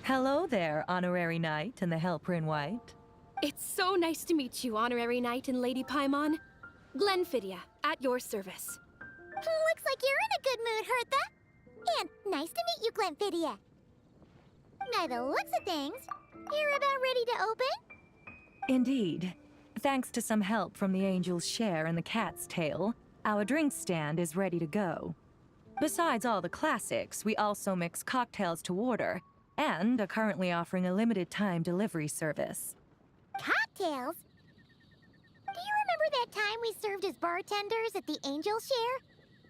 Hello there, Honorary Knight and the Helper in White. It's so nice to meet you, Honorary Knight and Lady Paimon. Glenfidia, at your service. Looks like you're in a good mood, Hertha. And nice to meet you, Glenfidia. By the looks of things, you're about ready to open? Indeed. Thanks to some help from the Angel's Share and the Cat's Tail, our drink stand is ready to go. Besides all the classics, we also mix cocktails to order, and are currently offering a limited-time delivery service. Cocktails? Do you remember that time we served as bartenders at the Angel's Share?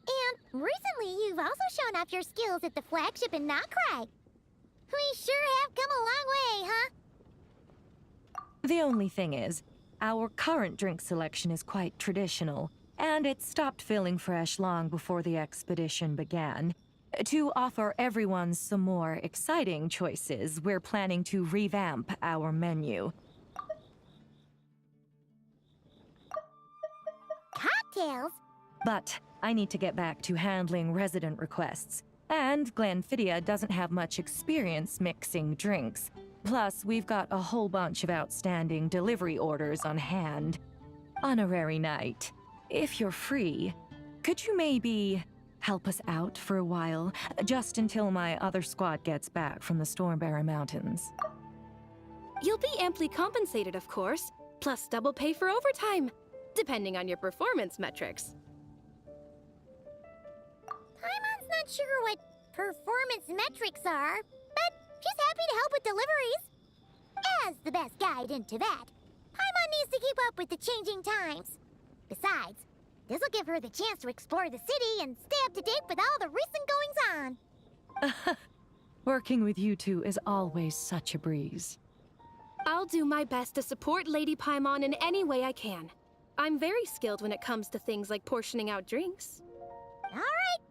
And recently, you've also shown off your skills at the flagship in Nokrai. We sure have come a long way, huh? The only thing is, our current drink selection is quite traditional, and it stopped feeling fresh long before the expedition began. To offer everyone some more exciting choices, we're planning to revamp our menu. Cocktails? But I need to get back to handling resident requests, and Glenfidia doesn't have much experience mixing drinks. Plus, we've got a whole bunch of outstanding delivery orders on hand. Honorary Knight, if you're free, could you maybe help us out for a while, just until my other squad gets back from the Stormbearer Mountains? You'll be amply compensated, of course, plus double pay for overtime, depending on your performance metrics. Paimon's not sure what performance metrics are, but she's happy to help with deliveries. As the best guide into that, Paimon needs to keep up with the changing times. Besides, this'll give her the chance to explore the city and stay up to date with all the recent goings-on. Working with you two is always such a breeze. I'll do my best to support Lady Paimon in any way I can. I'm very skilled when it comes to things like portioning out drinks. All right.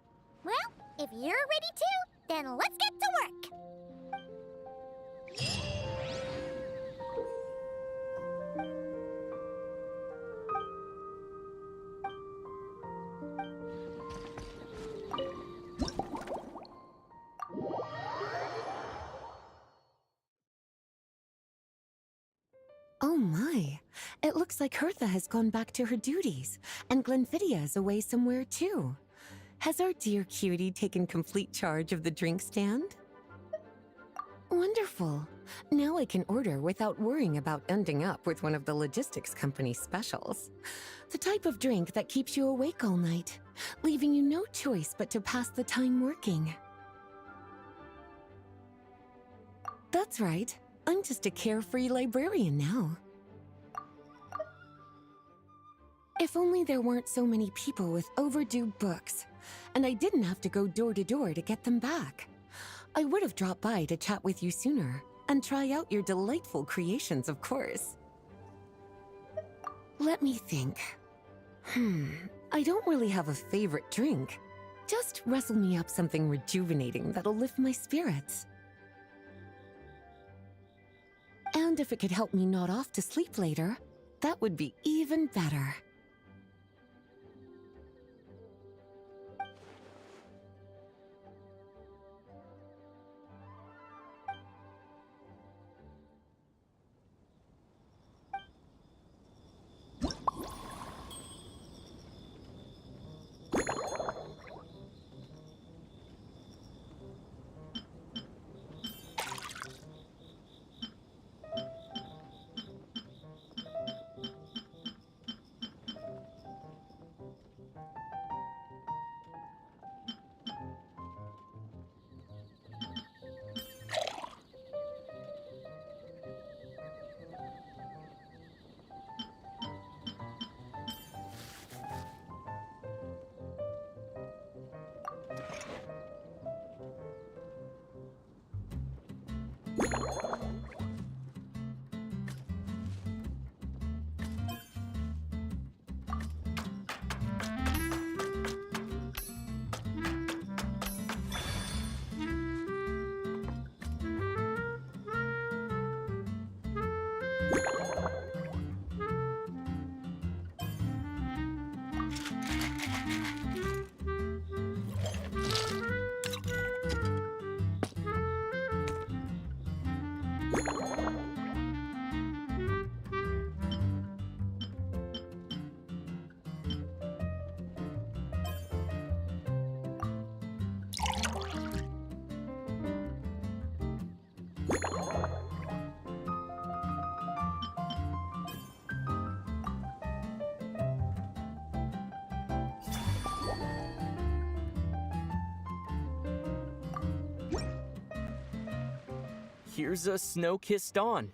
Well, if you're ready too, then let's get to work. Oh my, it looks like Hertha has gone back to her duties, and Glenfidia is away somewhere too. Has our dear cutie taken complete charge of the drink stand? Wonderful. Now I can order without worrying about ending up with one of the logistics company's specials. The type of drink that keeps you awake all night, leaving you no choice but to pass the time working. That's right. I'm just a carefree librarian now. If only there weren't so many people with overdue books, and I didn't have to go door to door to get them back. I would have dropped by to chat with you sooner, and try out your delightful creations, of course. Let me think. I don't really have a favorite drink. Just wrestle me up something rejuvenating that'll lift my spirits. And if it could help me nod off to sleep later, that would be even better. here's a snow-kissed dawn.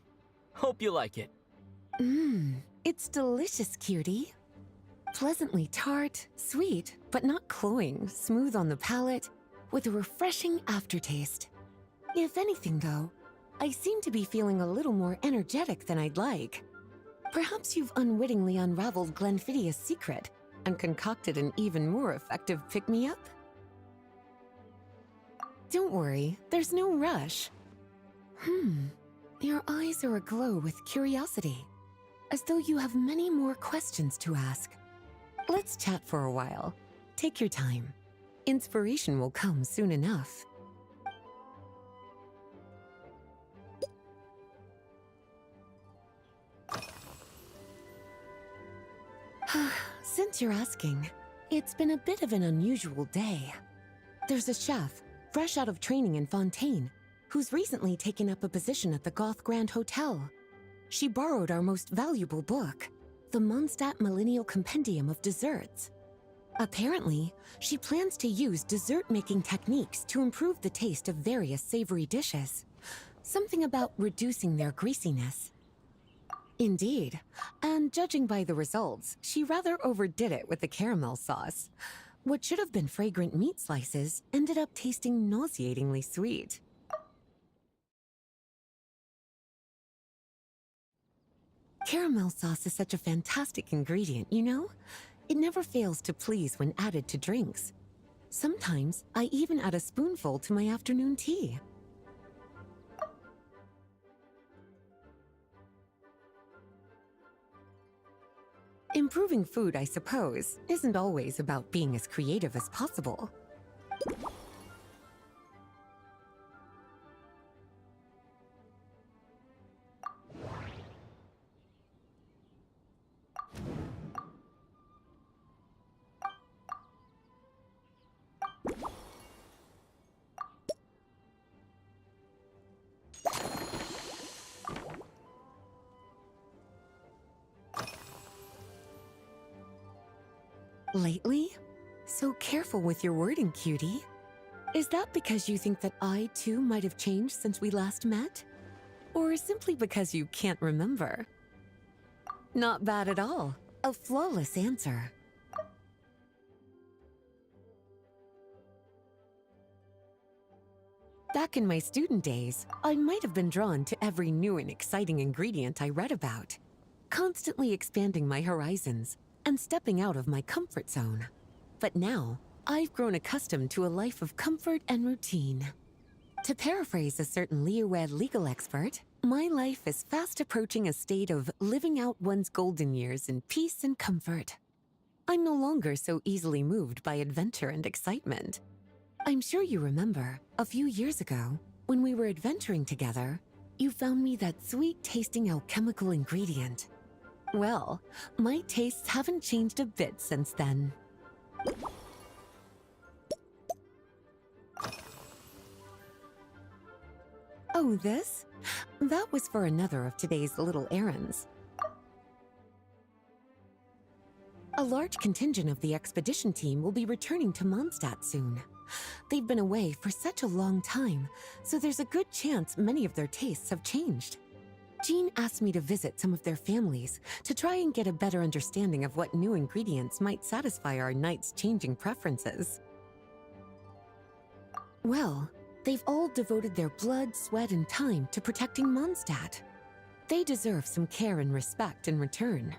Hope you like it. It's delicious, cutie. Pleasantly tart, sweet, but not cloying, smooth on the palate, with a refreshing aftertaste. If anything, though, I seem to be feeling a little more energetic than I'd like. Perhaps you've unwittingly unraveled Glenfiddia's secret and concocted an even more effective pick-me-up? Don't worry, there's no rush. Your eyes are aglow with curiosity, as though you have many more questions to ask. Let's chat for a while. Take your time. Inspiration will come soon enough. Since you're asking, it's been a bit of an unusual day. There's a chef, fresh out of training in Fontaine, who's recently taken up a position at the Goth Grand Hotel. She borrowed our most valuable book, the Mondstadt Millennial Compendium of Desserts. Apparently, she plans to use dessert-making techniques to improve the taste of various savory dishes. Something about reducing their greasiness. Indeed, and judging by the results, she rather overdid it with the caramel sauce. What should have been fragrant meat slices ended up tasting nauseatingly sweet. Caramel sauce is such a fantastic ingredient, you know? It never fails to please when added to drinks. Sometimes, I even add a spoonful to my afternoon tea. Improving food, I suppose, isn't always about being as creative as possible. Lately? So careful with your wording, cutie. Is that because you think that I, too, might have changed since we last met? Or simply because you can't remember? Not bad at all. A flawless answer. Back in my student days, I might have been drawn to every new and exciting ingredient I read about, constantly expanding my horizons and stepping out of my comfort zone. But now, I've grown accustomed to a life of comfort and routine. To paraphrase a certain Liyue legal expert, my life is fast approaching a state of living out one's golden years in peace and comfort. I'm no longer so easily moved by adventure and excitement. I'm sure you remember, a few years ago, when we were adventuring together, you found me that sweet-tasting alchemical ingredient. Well, my tastes haven't changed a bit since then. Oh, this? That was for another of today's little errands. A large contingent of the expedition team will be returning to Mondstadt soon. They've been away for such a long time, so there's a good chance many of their tastes have changed. Jean asked me to visit some of their families to try and get a better understanding of what new ingredients might satisfy our knights' changing preferences. Well, they've all devoted their blood, sweat, and time to protecting Mondstadt. They deserve some care and respect in return.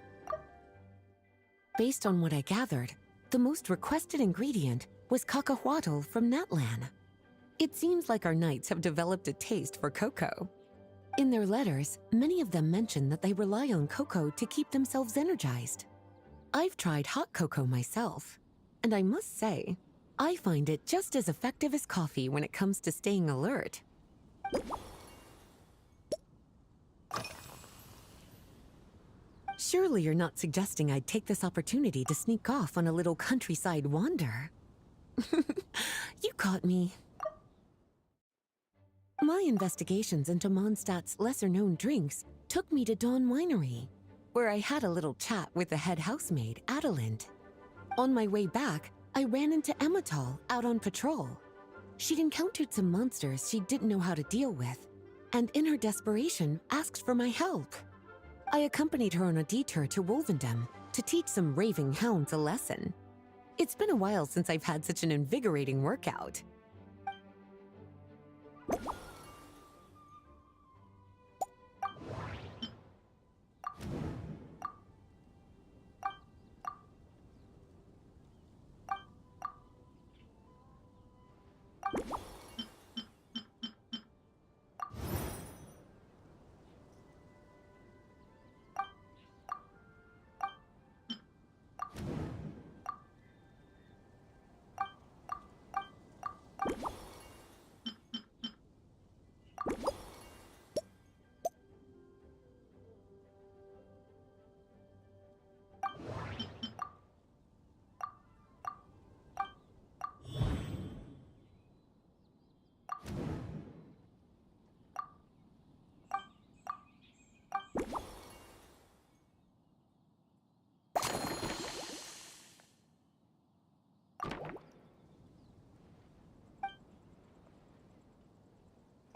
Based on what I gathered, the most requested ingredient was cacahuatl from Natlan. It seems like our knights have developed a taste for cocoa. In their letters, many of them mention that they rely on cocoa to keep themselves energized. I've tried hot cocoa myself, and I must say, I find it just as effective as coffee when it comes to staying alert. Surely you're not suggesting I'd take this opportunity to sneak off on a little countryside wander. You caught me. My investigations into Mondstadt's lesser-known drinks took me to Dawn Winery, where I had a little chat with the head housemaid, Adelind. On my way back, I ran into Emmetall out on patrol. She'd encountered some monsters she didn't know how to deal with, and in her desperation asked for my help. I accompanied her on a detour to Wolvendem to teach some raving hounds a lesson. It's been a while since I've had such an invigorating workout.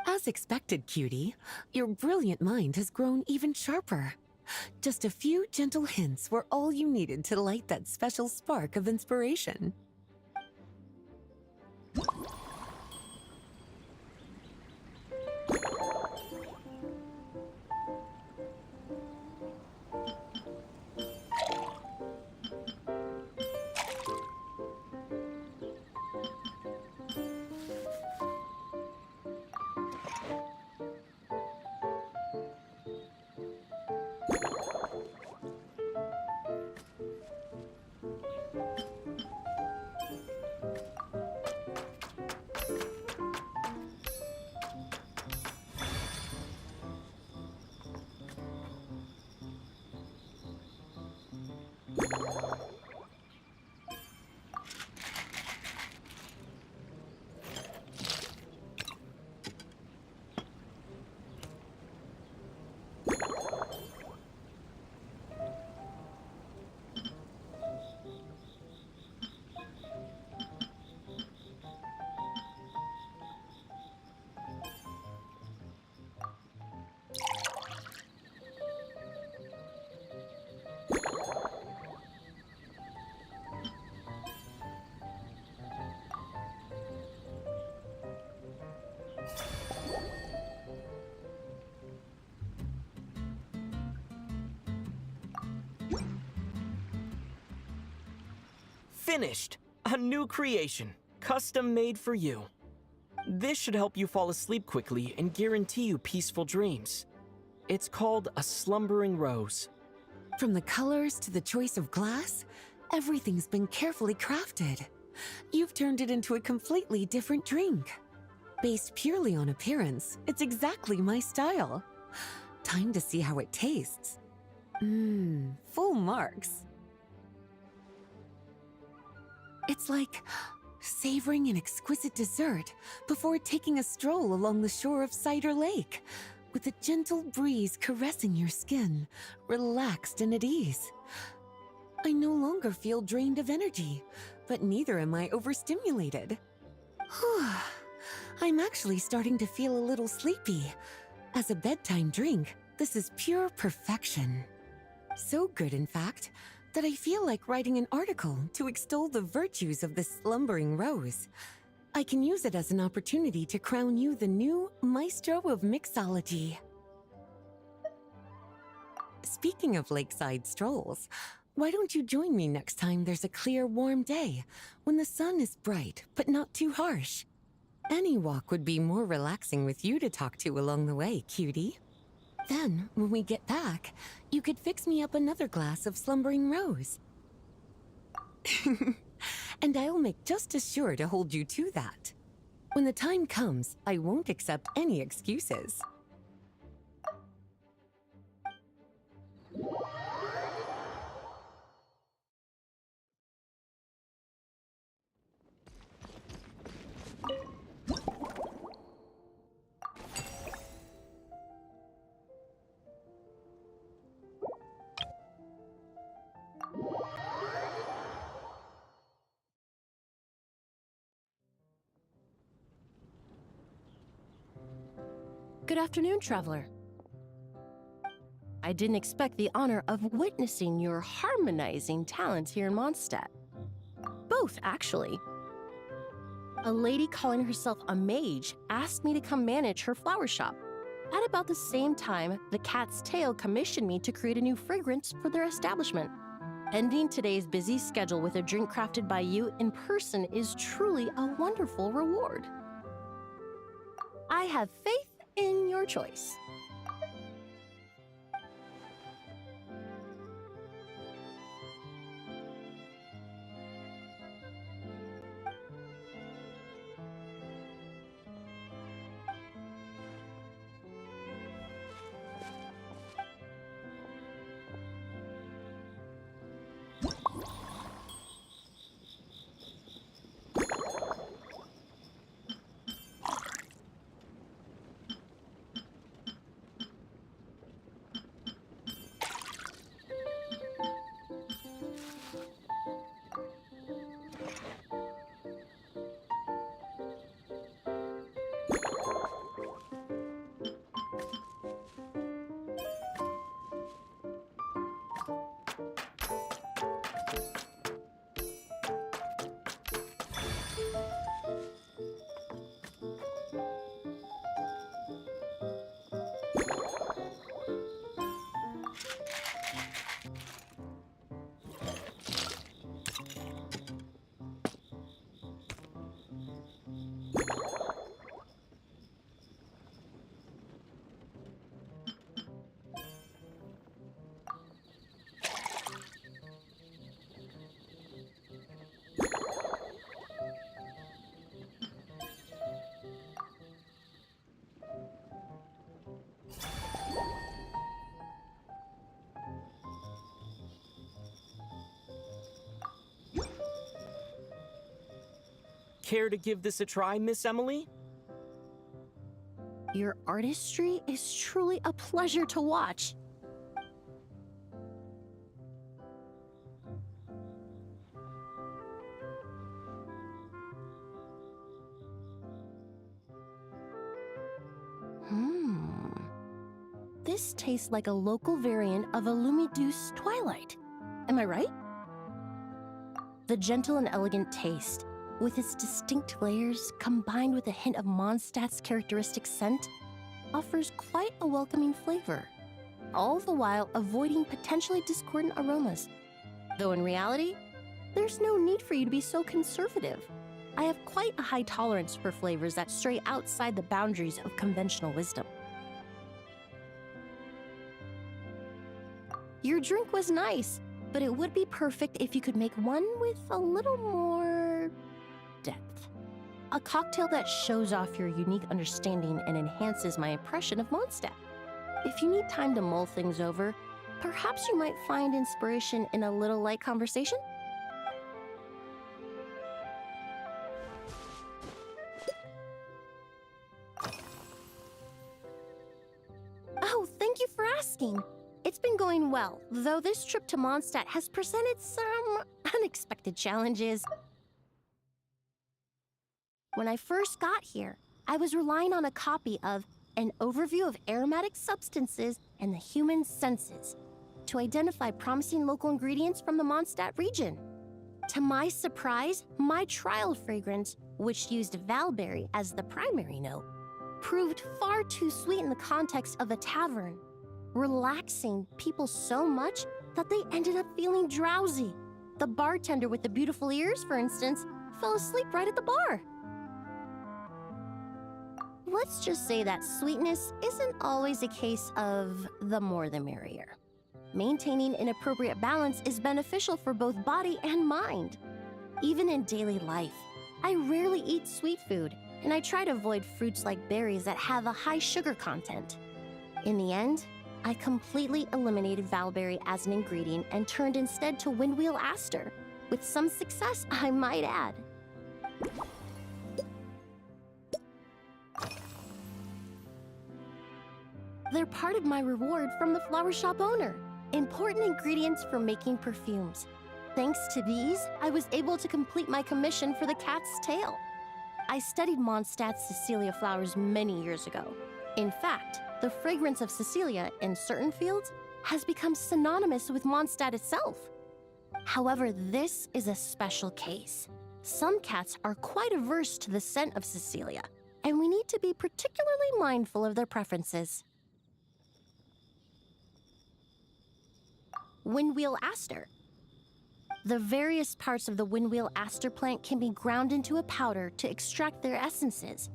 As expected, cutie, your brilliant mind has grown even sharper. Just a few gentle hints were all you needed to light that special spark of inspiration. Finished! A new creation, custom made for you. This should help you fall asleep quickly and guarantee you peaceful dreams. It's called a slumbering rose. From the colors to the choice of glass, everything's been carefully crafted. You've turned it into a completely different drink. Based purely on appearance, it's exactly my style. Time to see how it tastes. Full marks. It's like savoring an exquisite dessert before taking a stroll along the shore of Cider Lake, with a gentle breeze caressing your skin, relaxed and at ease. I no longer feel drained of energy, but neither am I overstimulated. I'm actually starting to feel a little sleepy. As a bedtime drink, this is pure perfection. So good, in fact, that I feel like writing an article to extol the virtues of this slumbering rose. I can use it as an opportunity to crown you the new maestro of mixology. Speaking of lakeside strolls, why don't you join me next time there's a clear, warm day, when the sun is bright but not too harsh? Any walk would be more relaxing with you to talk to along the way, cutie. Then, when we get back, you could fix me up another glass of slumbering rose. And I'll make just as sure to hold you to that. When the time comes, I won't accept any excuses. Good afternoon, traveler. I didn't expect the honor of witnessing your harmonizing talents here in Mondstadt. Both, actually. A lady calling herself a mage asked me to come manage her flower shop. At about the same time, the Cat's Tail commissioned me to create a new fragrance for their establishment. Ending today's busy schedule with a drink crafted by you in person is truly a wonderful reward. I have faith in your choice. Care to give this a try, Miss Emily? Your artistry is truly a pleasure to watch. This tastes like a local variant of a Lumiduce Twilight. Am I right? The gentle and elegant taste, with its distinct layers combined with a hint of Mondstadt's characteristic scent, offers quite a welcoming flavor, all the while avoiding potentially discordant aromas. Though in reality, there's no need for you to be so conservative. I have quite a high tolerance for flavors that stray outside the boundaries of conventional wisdom. Your drink was nice, but it would be perfect if you could make one with a little more depth. A cocktail that shows off your unique understanding and enhances my impression of Mondstadt. If you need time to mull things over, perhaps you might find inspiration in a little light conversation? Oh, thank you for asking. It's been going well, though this trip to Mondstadt has presented some unexpected challenges. When I first got here, I was relying on a copy of An Overview of Aromatic Substances and the Human Senses to identify promising local ingredients from the Mondstadt region. To my surprise, my trial fragrance, which used valberry as the primary note, proved far too sweet in the context of a tavern, relaxing people so much that they ended up feeling drowsy. The bartender with the beautiful ears, for instance, fell asleep right at the bar. Let's just say that sweetness isn't always a case of the more the merrier. Maintaining an appropriate balance is beneficial for both body and mind. Even in daily life, I rarely eat sweet food, and I try to avoid fruits like berries that have a high sugar content. In the end, I completely eliminated valberry as an ingredient and turned instead to windwheel aster, with some success, I might add. They're part of my reward from the flower shop owner. Important ingredients for making perfumes. Thanks to these, I was able to complete my commission for the Cat's Tail. I studied Mondstadt's Cecilia flowers many years ago. In fact, the fragrance of Cecilia in certain fields has become synonymous with Mondstadt itself. However, this is a special case. Some cats are quite averse to the scent of Cecilia, and we need to be particularly mindful of their preferences. Windwheel aster. The various parts of the windwheel aster plant can be ground into a powder to extract their essences.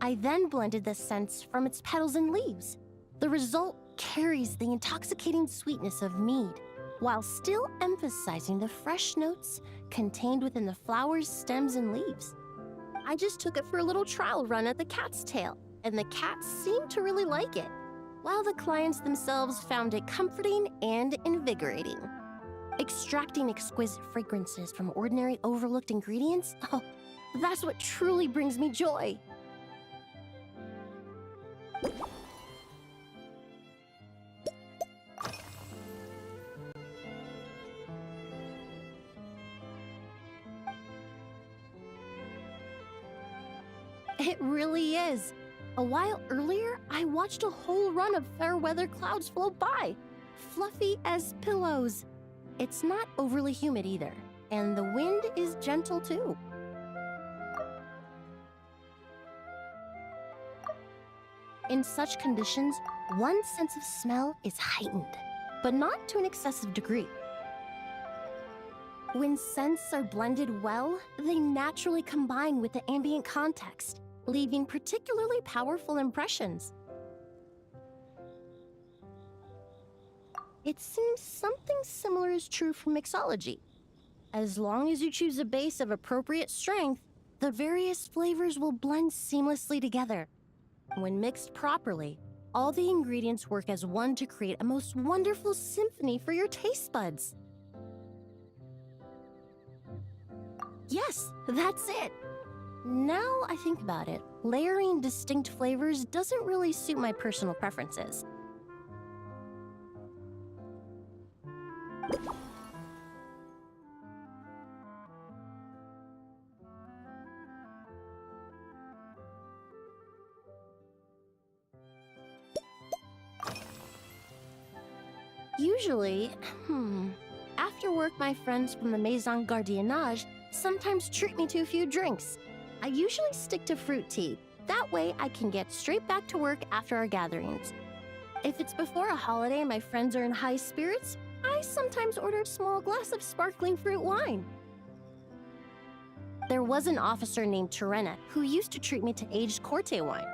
I then blended the scents from its petals and leaves. The result carries the intoxicating sweetness of mead, while still emphasizing the fresh notes contained within the flowers, stems, and leaves. I just took it for a little trial run at the cat's tail, and the cats seemed to really like it, while the clients themselves found it comforting and invigorating. Extracting exquisite fragrances from ordinary overlooked ingredients? Oh, that's what truly brings me joy. It really is. A while earlier, I watched a whole run of fair weather clouds float by, fluffy as pillows. It's not overly humid either, and the wind is gentle too. In such conditions, one's sense of smell is heightened, but not to an excessive degree. When scents are blended well, they naturally combine with the ambient context, leaving particularly powerful impressions. It seems something similar is true for mixology. As long as you choose a base of appropriate strength, the various flavors will blend seamlessly together. When mixed properly, all the ingredients work as one to create a most wonderful symphony for your taste buds. Yes, that's it. Now I think about it, layering distinct flavors doesn't really suit my personal preferences. Usually, after work, my friends from the Maison Gardiennage sometimes treat me to a few drinks. I usually stick to fruit tea. That way I can get straight back to work after our gatherings. If it's before a holiday and my friends are in high spirits, I sometimes order a small glass of sparkling fruit wine. There was an officer named Terena who used to treat me to aged Corte wine.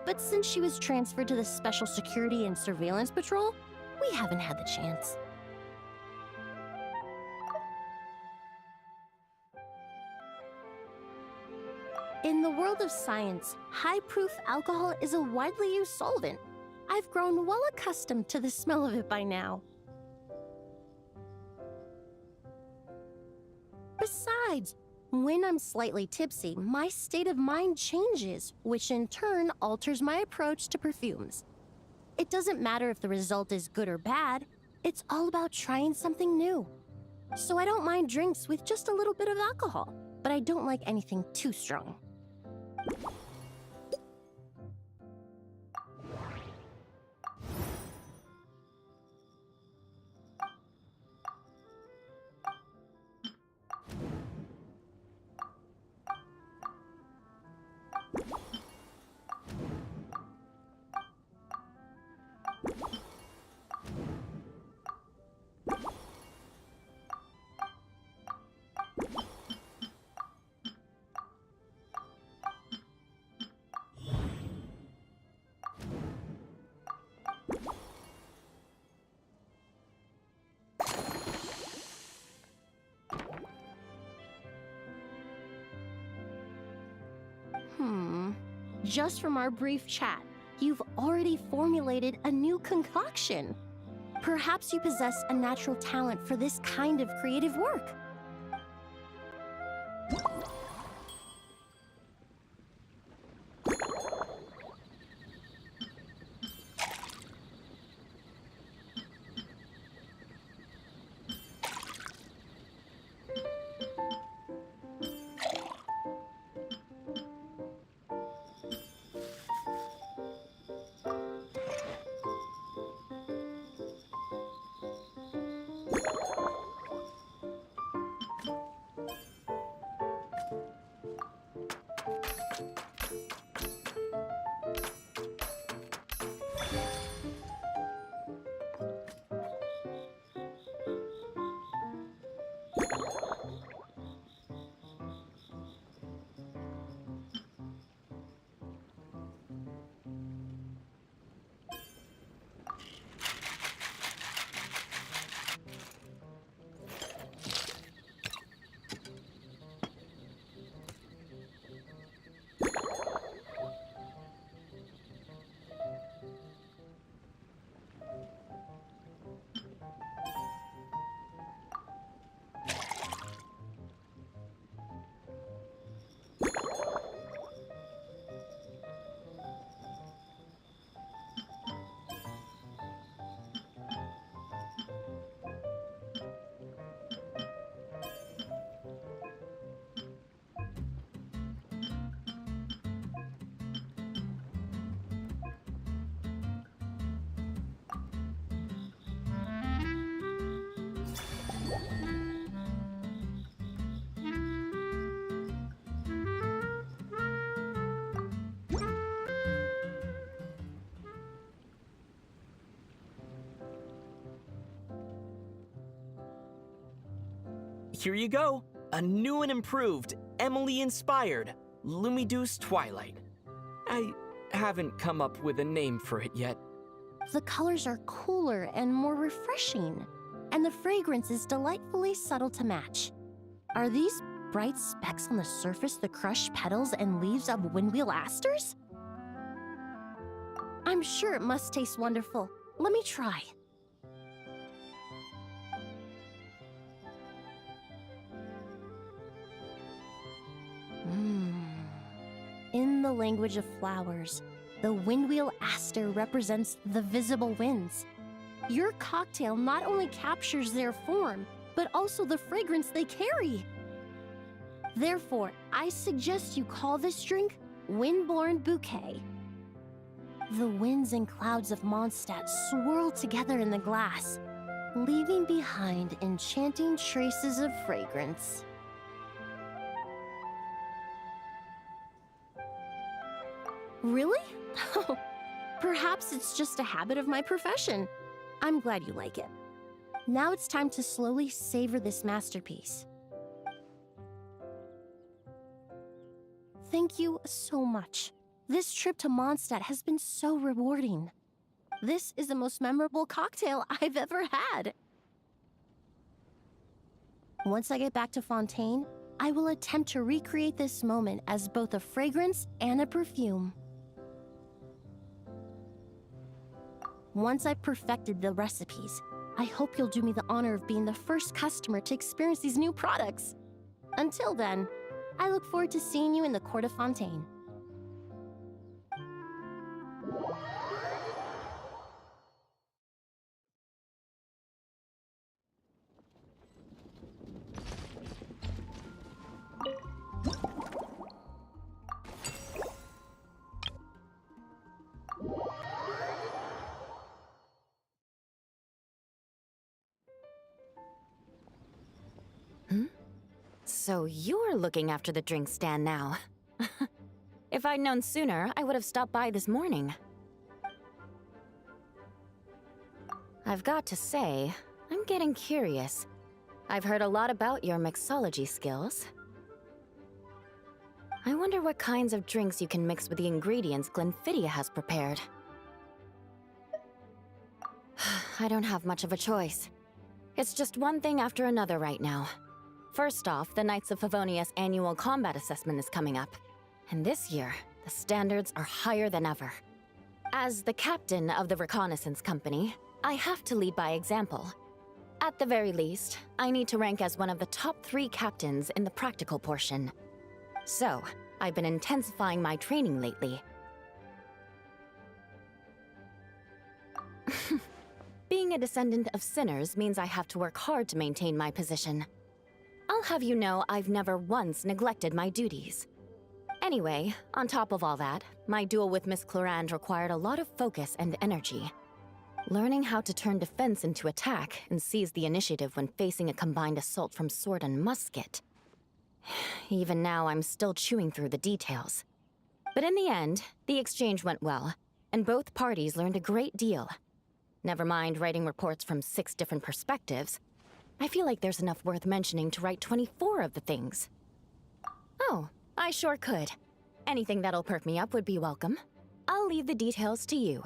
But since she was transferred to the Special Security and Surveillance Patrol, we haven't had the chance. In the world of science, high-proof alcohol is a widely used solvent. I've grown well accustomed to the smell of it by now. Besides, when I'm slightly tipsy, my state of mind changes, which in turn alters my approach to perfumes. It doesn't matter if the result is good or bad, it's all about trying something new. So I don't mind drinks with just a little bit of alcohol, but I don't like anything too strong. Just from our brief chat, you've already formulated a new concoction. Perhaps you possess a natural talent for this kind of creative work. Here you go. A new and improved, Emily-inspired Lumiduce Twilight. I haven't come up with a name for it yet. The colors are cooler and more refreshing, and the fragrance is delightfully subtle to match. Are these bright specks on the surface the crushed petals and leaves of windwheel asters? I'm sure it must taste wonderful. Let me try. In the language of flowers, the windwheel aster represents the visible winds. Your cocktail not only captures their form, but also the fragrance they carry. Therefore, I suggest you call this drink Windborne Bouquet. The winds and clouds of Mondstadt swirl together in the glass, leaving behind enchanting traces of fragrance. Really? Perhaps it's just a habit of my profession. I'm glad you like it. Now it's time to slowly savor this masterpiece. Thank you so much. This trip to Mondstadt has been so rewarding. This is the most memorable cocktail I've ever had. Once I get back to Fontaine, I will attempt to recreate this moment as both a fragrance and a perfume. Once I've perfected the recipes, I hope you'll do me the honor of being the first customer to experience these new products. Until then, I look forward to seeing you in the Court of Fontaine. So you're looking after the drink stand now. If I'd known sooner, I would have stopped by this morning. I've got to say, I'm getting curious. I've heard a lot about your mixology skills. I wonder what kinds of drinks you can mix with the ingredients Glenfiddia has prepared. I don't have much of a choice. It's just one thing after another right now. First off, the Knights of Favonia's annual combat assessment is coming up. And this year, the standards are higher than ever. As the captain of the reconnaissance company, I have to lead by example. At the very least, I need to rank as one of the top 3 captains in the practical portion. So, I've been intensifying my training lately. Being a descendant of sinners means I have to work hard to maintain my position. I'll have you know I've never once neglected my duties. Anyway, on top of all that, my duel with Miss Clorand required a lot of focus and energy. Learning how to turn defense into attack and seize the initiative when facing a combined assault from sword and musket. Even now, I'm still chewing through the details. But in the end, the exchange went well, and both parties learned a great deal. Never mind writing reports from 6 different perspectives. I feel like there's enough worth mentioning to write 24 of the things. Oh, I sure could. Anything that'll perk me up would be welcome. I'll leave the details to you.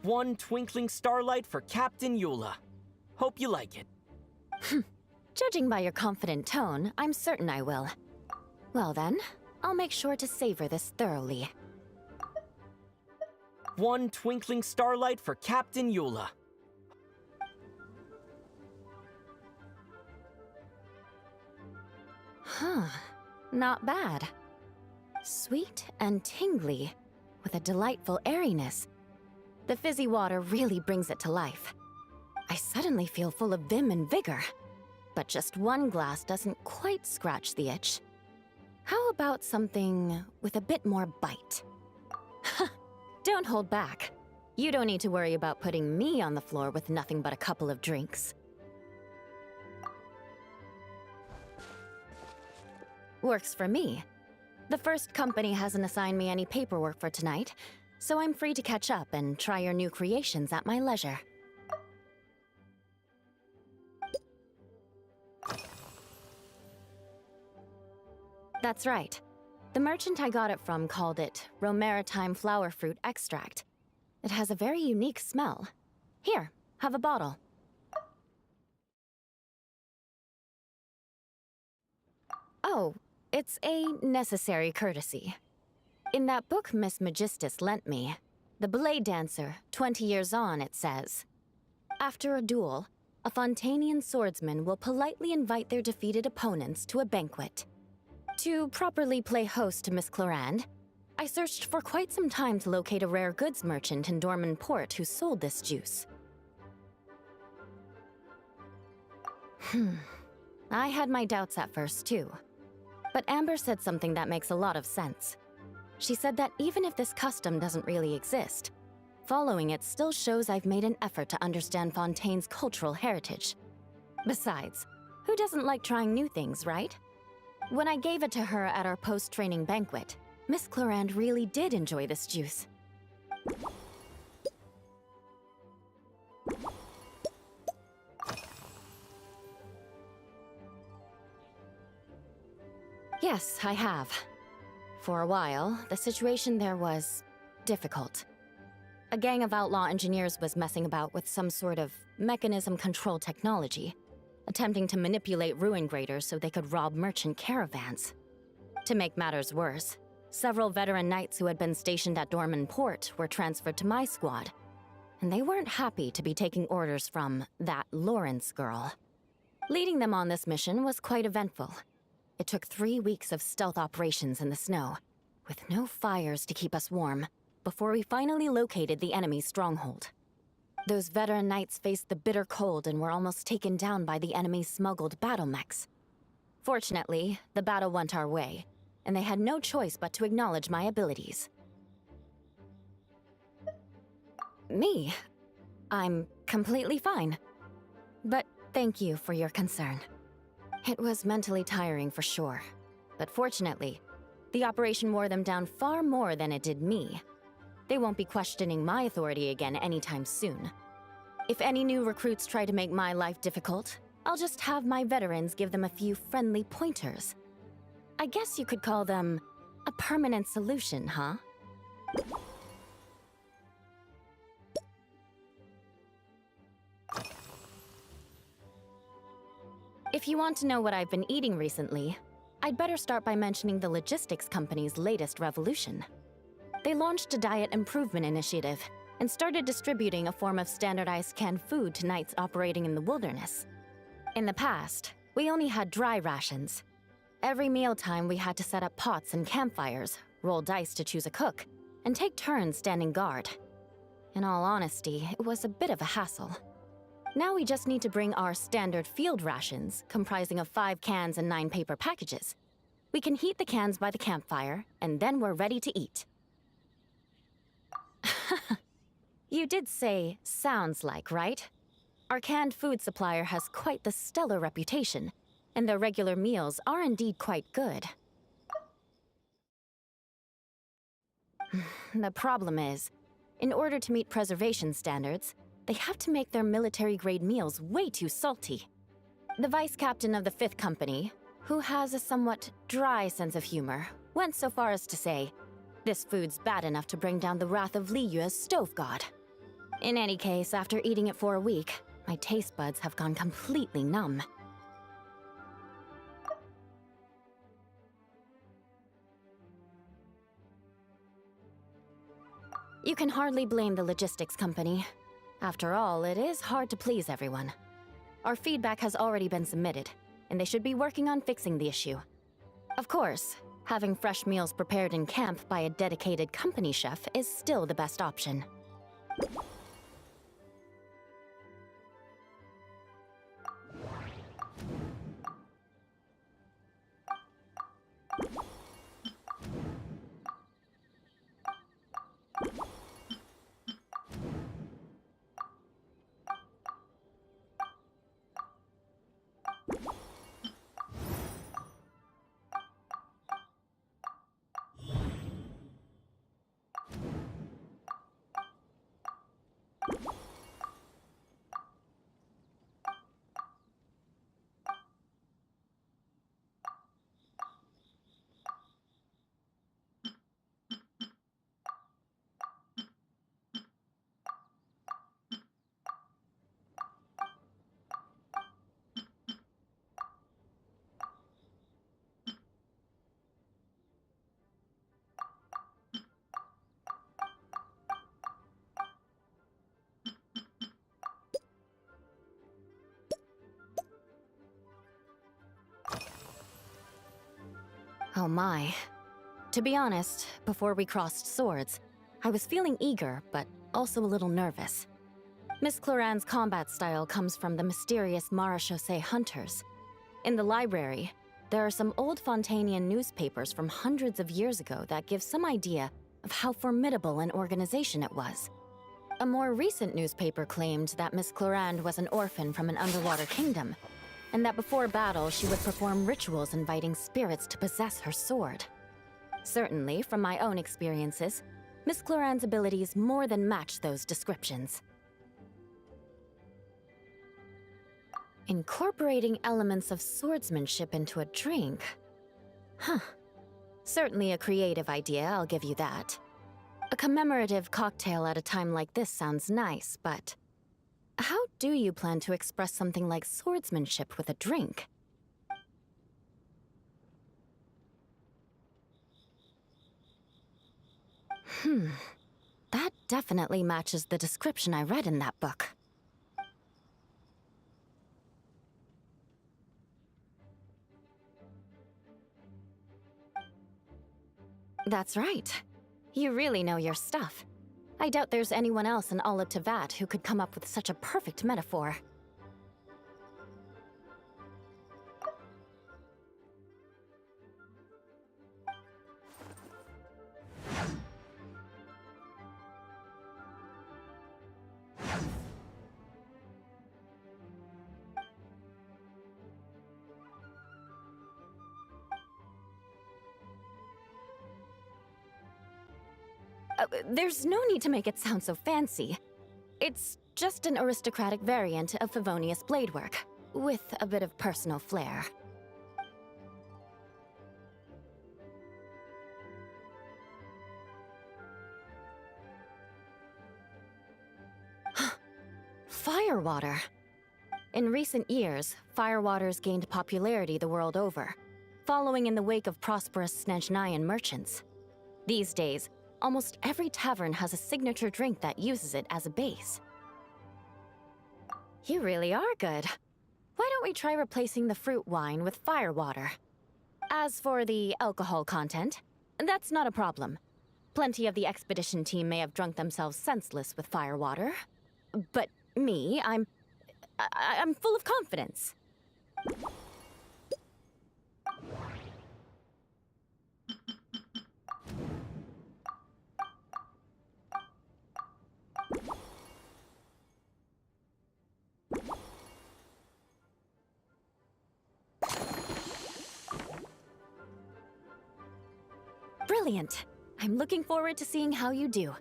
One twinkling starlight for Captain Eula. Hope you like it. Judging by your confident tone, I'm certain I will. Well then, I'll make sure to savor this thoroughly. One twinkling starlight for Captain Eula. Huh, not bad. Sweet and tingly, with a delightful airiness. The fizzy water really brings it to life. I suddenly feel full of vim and vigor. But just one glass doesn't quite scratch the itch. How about something with a bit more bite? Don't hold back. You don't need to worry about putting me on the floor with nothing but a couple of drinks. Works for me. The first company hasn't assigned me any paperwork for tonight, so I'm free to catch up and try your new creations at my leisure. That's right. The merchant I got it from called it Romaritime Flower Fruit Extract. It has a very unique smell. Here, have a bottle. Oh, it's a necessary courtesy. In that book Miss Magistus lent me, The Blade Dancer, 20 years on, it says, after a duel, a Fontanian swordsman will politely invite their defeated opponents to a banquet. To properly play host to Miss Clorand, I searched for quite some time to locate a rare goods merchant in Dorman Port who sold this juice. I had my doubts at first, too. But Amber said something that makes a lot of sense. She said that even if this custom doesn't really exist, following it still shows I've made an effort to understand Fontaine's cultural heritage. Besides, who doesn't like trying new things, right? When I gave it to her at our post-training banquet, Miss Clorand really did enjoy this juice. Yes, I have. For a while, the situation there was difficult. A gang of outlaw engineers was messing about with some sort of mechanism control technology, attempting to manipulate ruin graders so they could rob merchant caravans. To make matters worse, several veteran knights who had been stationed at Dorman Port were transferred to my squad, and they weren't happy to be taking orders from that Lawrence girl. Leading them on this mission was quite eventful. It took 3 weeks of stealth operations in the snow, with no fires to keep us warm, before we finally located the enemy's stronghold. Those veteran knights faced the bitter cold and were almost taken down by the enemy's smuggled battle mechs. Fortunately, the battle went our way, and they had no choice but to acknowledge my abilities. Me? I'm completely fine. But thank you for your concern. It was mentally tiring for sure, but fortunately, the operation wore them down far more than it did me. They won't be questioning my authority again anytime soon. If any new recruits try to make my life difficult, I'll just have my veterans give them a few friendly pointers. I guess you could call them a permanent solution, huh? If you want to know what I've been eating recently, I'd better start by mentioning the logistics company's latest revolution. They launched a diet improvement initiative and started distributing a form of standardized canned food to knights operating in the wilderness. In the past, we only had dry rations. Every mealtime we had to set up pots and campfires, roll dice to choose a cook, and take turns standing guard. In all honesty, it was a bit of a hassle. Now we just need to bring our standard field rations, comprising of 5 cans and 9 paper packages. We can heat the cans by the campfire, and then we're ready to eat. You did say, sounds like, right? Our canned food supplier has quite the stellar reputation, and their regular meals are indeed quite good. The problem is, in order to meet preservation standards, they have to make their military-grade meals way too salty. The vice captain of the 5th Company, who has a somewhat dry sense of humor, went so far as to say, this food's bad enough to bring down the wrath of Liyue's stove god. In any case, after eating it for a week, my taste buds have gone completely numb. You can hardly blame the logistics company. After all, it is hard to please everyone. Our feedback has already been submitted, and they should be working on fixing the issue. Of course, having fresh meals prepared in camp by a dedicated company chef is still the best option. Oh my. To be honest, before we crossed swords, I was feeling eager, but also a little nervous. Miss Cloran's combat style comes from the mysterious Marechaussee hunters. In the library, there are some old Fontanian newspapers from hundreds of years ago that give some idea of how formidable an organization it was. A more recent newspaper claimed that Miss Cloran was an orphan from an underwater kingdom, and that before battle she would perform rituals inviting spirits to possess her sword. Certainly, from my own experiences, Miss Cloran's abilities more than match those descriptions. Incorporating elements of swordsmanship into a drink? Huh. Certainly a creative idea, I'll give you that. A commemorative cocktail at a time like this sounds nice, but how do you plan to express something like swordsmanship with a drink? That definitely matches the description I read in that book. That's right. You really know your stuff. I doubt there's anyone else in all of Tevat who could come up with such a perfect metaphor. There's no need to make it sound so fancy. It's just an aristocratic variant of Favonius bladework, with a bit of personal flair. Firewater. In recent years, firewaters gained popularity the world over, following in the wake of prosperous Snezhnayan merchants. These days, almost every tavern has a signature drink that uses it as a base. You really are good. Why don't we try replacing the fruit wine with firewater? As for the alcohol content, that's not a problem. Plenty of the expedition team may have drunk themselves senseless with firewater. But me, I'm full of confidence. Brilliant. I'm looking forward to seeing how you do.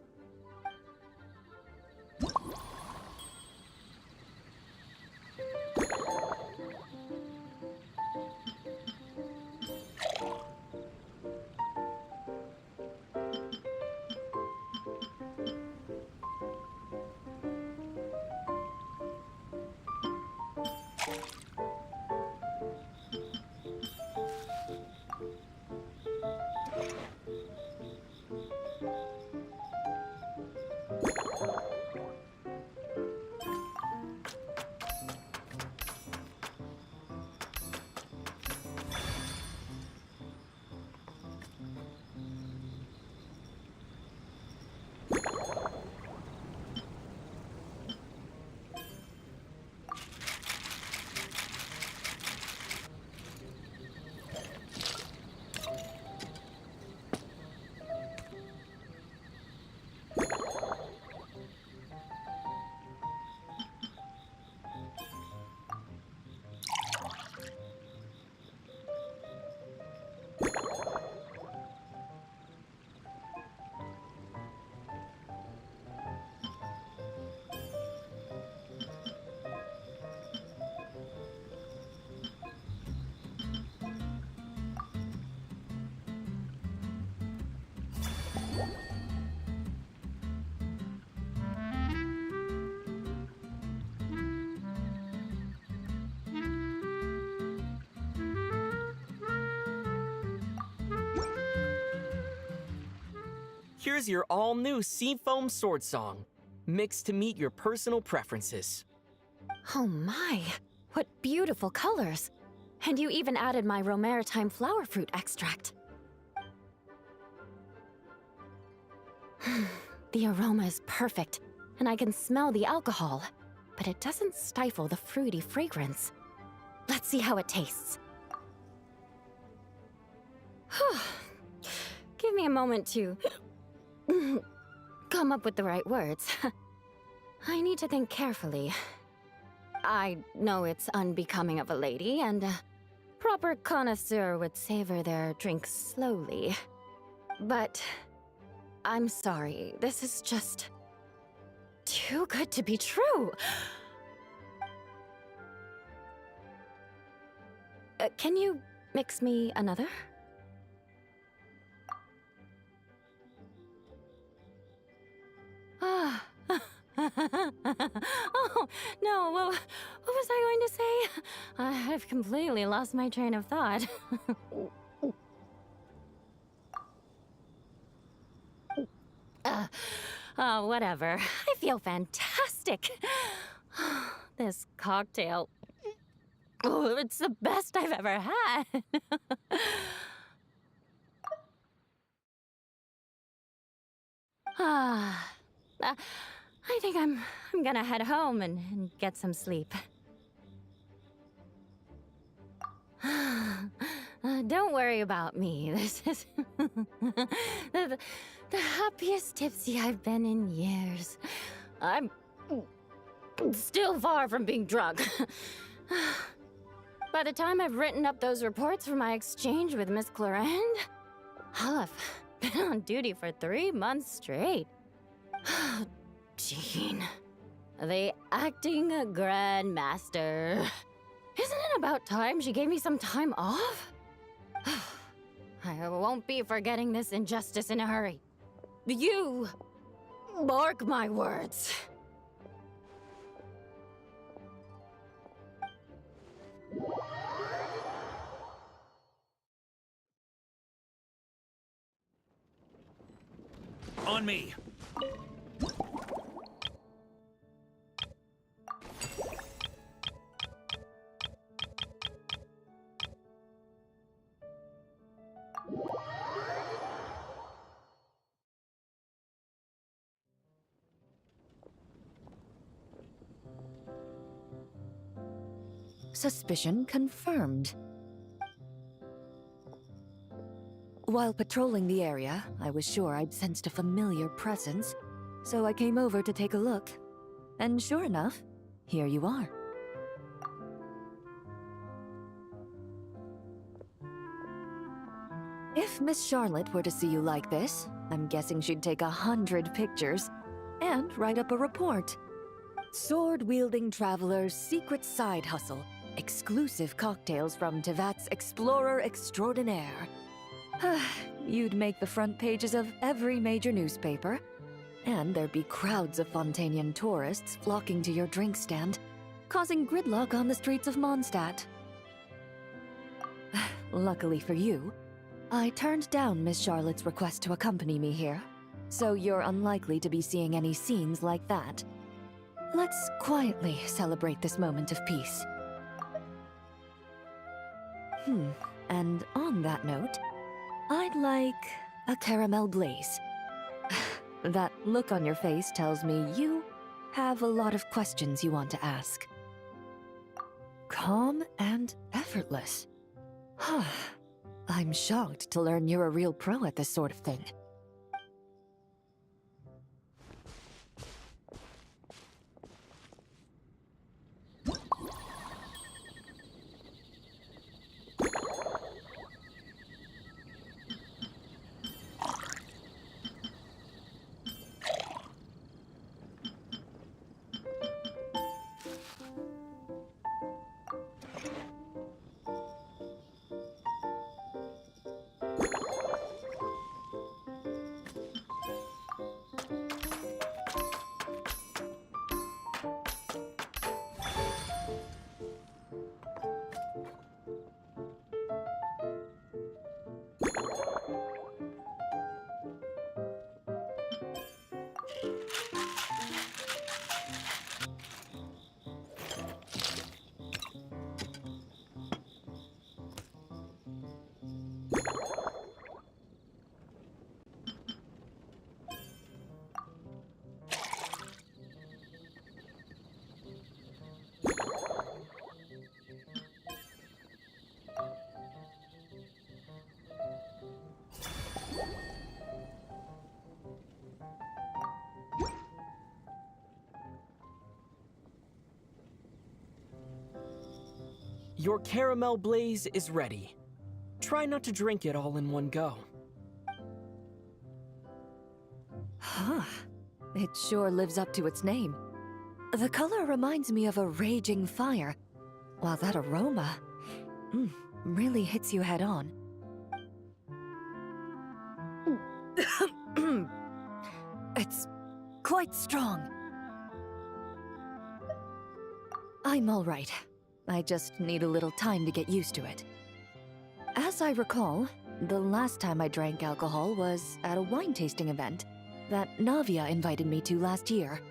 Here's your all-new Seafoam Sword Song, mixed to meet your personal preferences. Oh my, what beautiful colors. And you even added my Romaritime flower fruit extract. The aroma is perfect, and I can smell the alcohol, but it doesn't stifle the fruity fragrance. Let's see how it tastes. Give me a moment to come up with the right words. I need to think carefully. I know it's unbecoming of a lady, and a proper connoisseur would savor their drinks slowly. But I'm sorry, this is just too good to be true. Can you mix me another? Ah. Oh, no, what was I going to say? I've completely lost my train of thought. Whatever. I feel fantastic. This cocktail... Oh, it's the best I've ever had. I think I'm gonna head home and get some sleep. Don't worry about me. This is the happiest tipsy I've been in years. I'm still far from being drunk. By the time I've written up those reports for my exchange with Miss Clarend, I'll have been on duty for 3 months straight. Jean, the acting grandmaster. Isn't it about time she gave me some time off? I won't be forgetting this injustice in a hurry. You mark my words. On me. Suspicion confirmed. While patrolling the area, I was sure I'd sensed a familiar presence, so I came over to take a look. And sure enough, here you are. If Miss Charlotte were to see you like this, I'm guessing she'd take 100 pictures and write up a report. Sword-wielding traveler's secret side hustle. Exclusive cocktails from Tevat's Explorer Extraordinaire. You'd make the front pages of every major newspaper, and there'd be crowds of Fontanian tourists flocking to your drink stand, causing gridlock on the streets of Mondstadt. Luckily for you, I turned down Miss Charlotte's request to accompany me here, so you're unlikely to be seeing any scenes like that. Let's quietly celebrate this moment of peace. And on that note, I'd like a caramel blaze. That look on your face tells me you have a lot of questions you want to ask. Calm and effortless. I'm shocked to learn you're a real pro at this sort of thing. Your caramel blaze is ready. Try not to drink it all in one go. Huh. It sure lives up to its name. The color reminds me of a raging fire, while that aroma really hits you head on. It's quite strong. I'm all right. I just need a little time to get used to it. As I recall, the last time I drank alcohol was at a wine tasting event that Navia invited me to last year.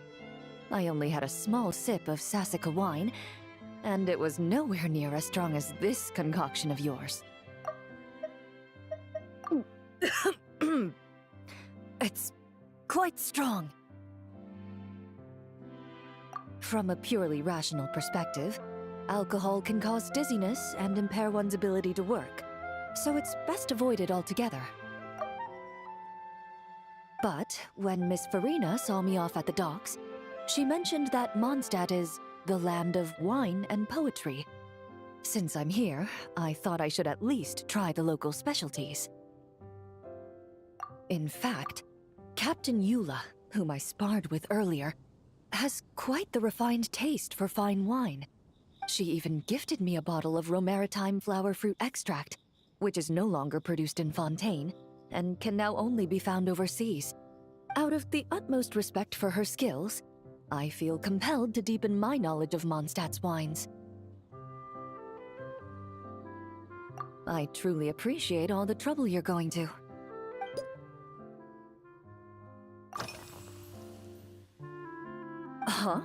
I only had a small sip of Sassica wine, and it was nowhere near as strong as this concoction of yours. It's quite strong. From a purely rational perspective, alcohol can cause dizziness and impair one's ability to work, so it's best avoided altogether. But when Miss Farina saw me off at the docks, she mentioned that Mondstadt is the land of wine and poetry. Since I'm here, I thought I should at least try the local specialties. In fact, Captain Eula, whom I sparred with earlier, has quite the refined taste for fine wine. She even gifted me a bottle of Romaritime flower fruit extract, which is no longer produced in Fontaine, and can now only be found overseas. Out of the utmost respect for her skills, I feel compelled to deepen my knowledge of Mondstadt's wines. I truly appreciate all the trouble you're going to. Huh?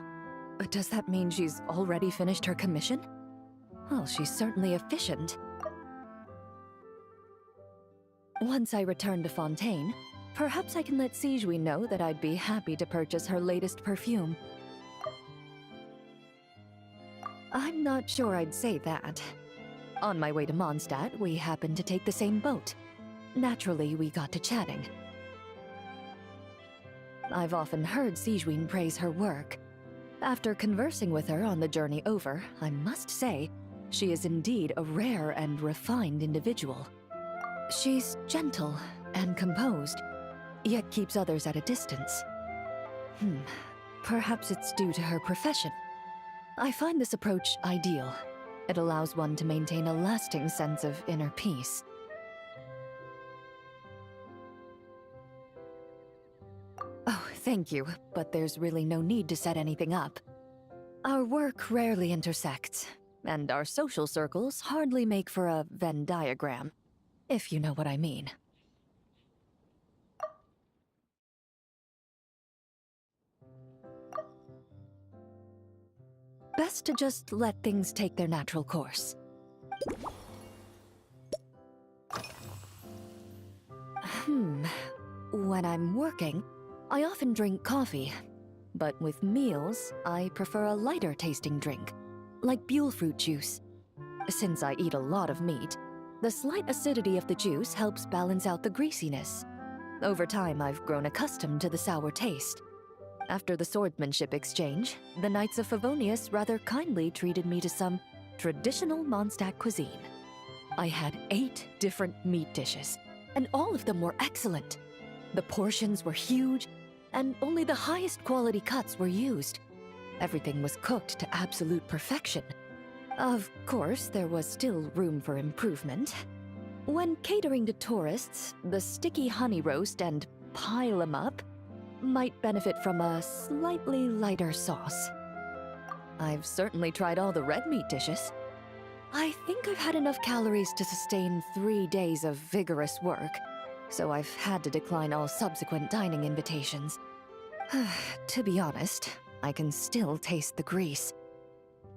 Does that mean she's already finished her commission? Well, she's certainly efficient. Once I return to Fontaine, perhaps I can let Sigewinne know that I'd be happy to purchase her latest perfume. I'm not sure I'd say that. On my way to Mondstadt, we happened to take the same boat. Naturally, we got to chatting. I've often heard Sigewinne praise her work. After conversing with her on the journey over, I must say, she is indeed a rare and refined individual. She's gentle and composed, yet keeps others at a distance. Perhaps it's due to her profession. I find this approach ideal. It allows one to maintain a lasting sense of inner peace. Oh, thank you, but there's really no need to set anything up. Our work rarely intersects, and our social circles hardly make for a Venn diagram, if you know what I mean. Best to just let things take their natural course. When I'm working, I often drink coffee, but with meals, I prefer a lighter tasting drink, like Buell fruit juice. Since I eat a lot of meat, the slight acidity of the juice helps balance out the greasiness. Over time, I've grown accustomed to the sour taste. After the swordsmanship exchange, the Knights of Favonius rather kindly treated me to some traditional Mondstadt cuisine. I had 8 different meat dishes, and all of them were excellent. The portions were huge, and only the highest quality cuts were used. Everything was cooked to absolute perfection. Of course, there was still room for improvement. When catering to tourists, the sticky honey roast and pile 'em up might benefit from a slightly lighter sauce. I've certainly tried all the red meat dishes. I think I've had enough calories to sustain 3 days of vigorous work, so I've had to decline all subsequent dining invitations. To be honest, I can still taste the grease.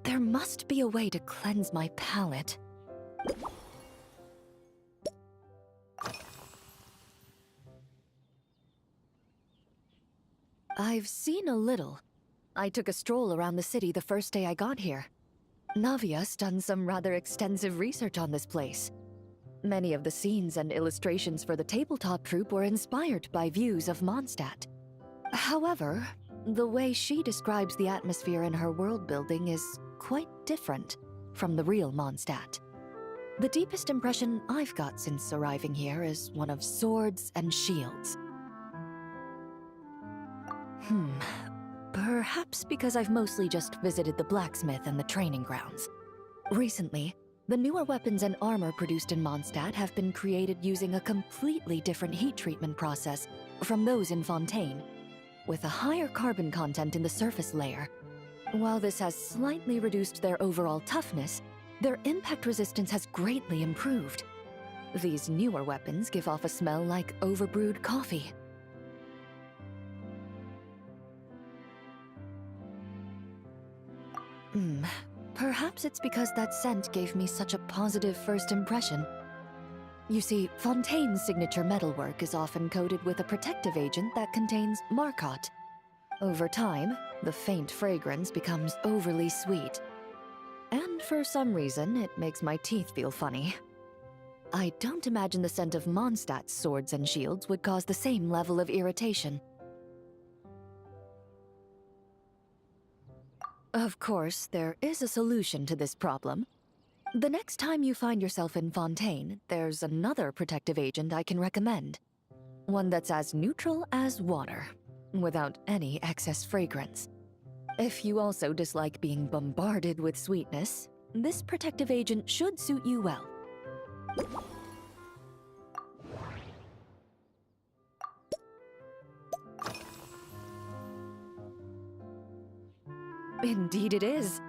There must be a way to cleanse my palate. I've seen a little. I took a stroll around the city the first day I got here. Navia's done some rather extensive research on this place. Many of the scenes and illustrations for the tabletop troupe were inspired by views of Mondstadt. However, the way she describes the atmosphere in her world building is quite different from the real Mondstadt. The deepest impression I've got since arriving here is one of swords and shields. Perhaps because I've mostly just visited the blacksmith and the training grounds. Recently, the newer weapons and armor produced in Mondstadt have been created using a completely different heat treatment process from those in Fontaine, with a higher carbon content in the surface layer. While this has slightly reduced their overall toughness, their impact resistance has greatly improved. These newer weapons give off a smell like overbrewed coffee. Perhaps it's because that scent gave me such a positive first impression. You see, Fontaine's signature metalwork is often coated with a protective agent that contains Marcotte. Over time, the faint fragrance becomes overly sweet. And for some reason, it makes my teeth feel funny. I don't imagine the scent of Mondstadt's swords and shields would cause the same level of irritation. Of course, there is a solution to this problem. The next time you find yourself in Fontaine, there's another protective agent I can recommend. One that's as neutral as water, without any excess fragrance. If you also dislike being bombarded with sweetness, this protective agent should suit you well. Indeed it is.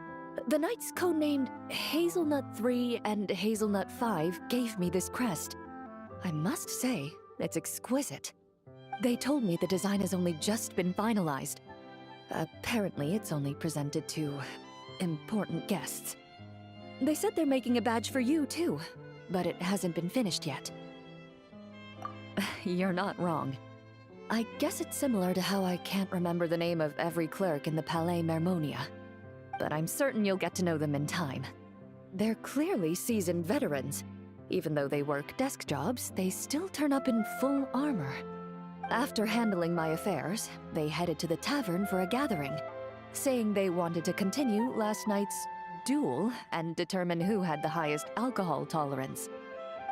The knights codenamed Hazelnut 3 and Hazelnut 5 gave me this crest. I must say, it's exquisite. They told me the design has only just been finalized. Apparently, it's only presented to important guests. They said they're making a badge for you, too, but it hasn't been finished yet. You're not wrong. I guess it's similar to how I can't remember the name of every clerk in the Palais Mermonia, but I'm certain you'll get to know them in time. They're clearly seasoned veterans. Even though they work desk jobs, they still turn up in full armor. After handling my affairs, they headed to the tavern for a gathering, saying they wanted to continue last night's duel and determine who had the highest alcohol tolerance.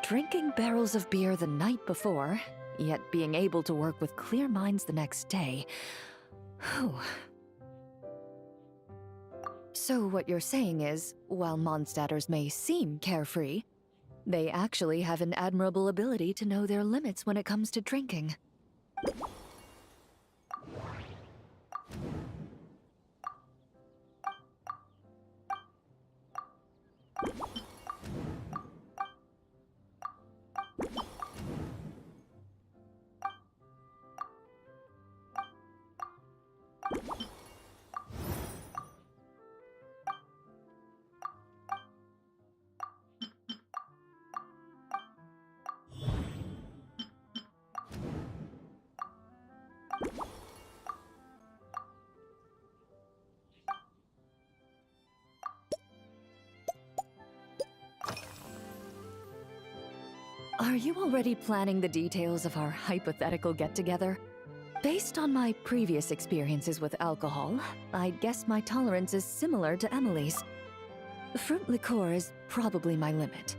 Drinking barrels of beer the night before, yet being able to work with clear minds the next day. Whew. So what you're saying is, while Mondstadters may seem carefree, they actually have an admirable ability to know their limits when it comes to drinking. Are you already planning the details of our hypothetical get-together? Based on my previous experiences with alcohol, I'd guess my tolerance is similar to Emily's. Fruit liqueur is probably my limit.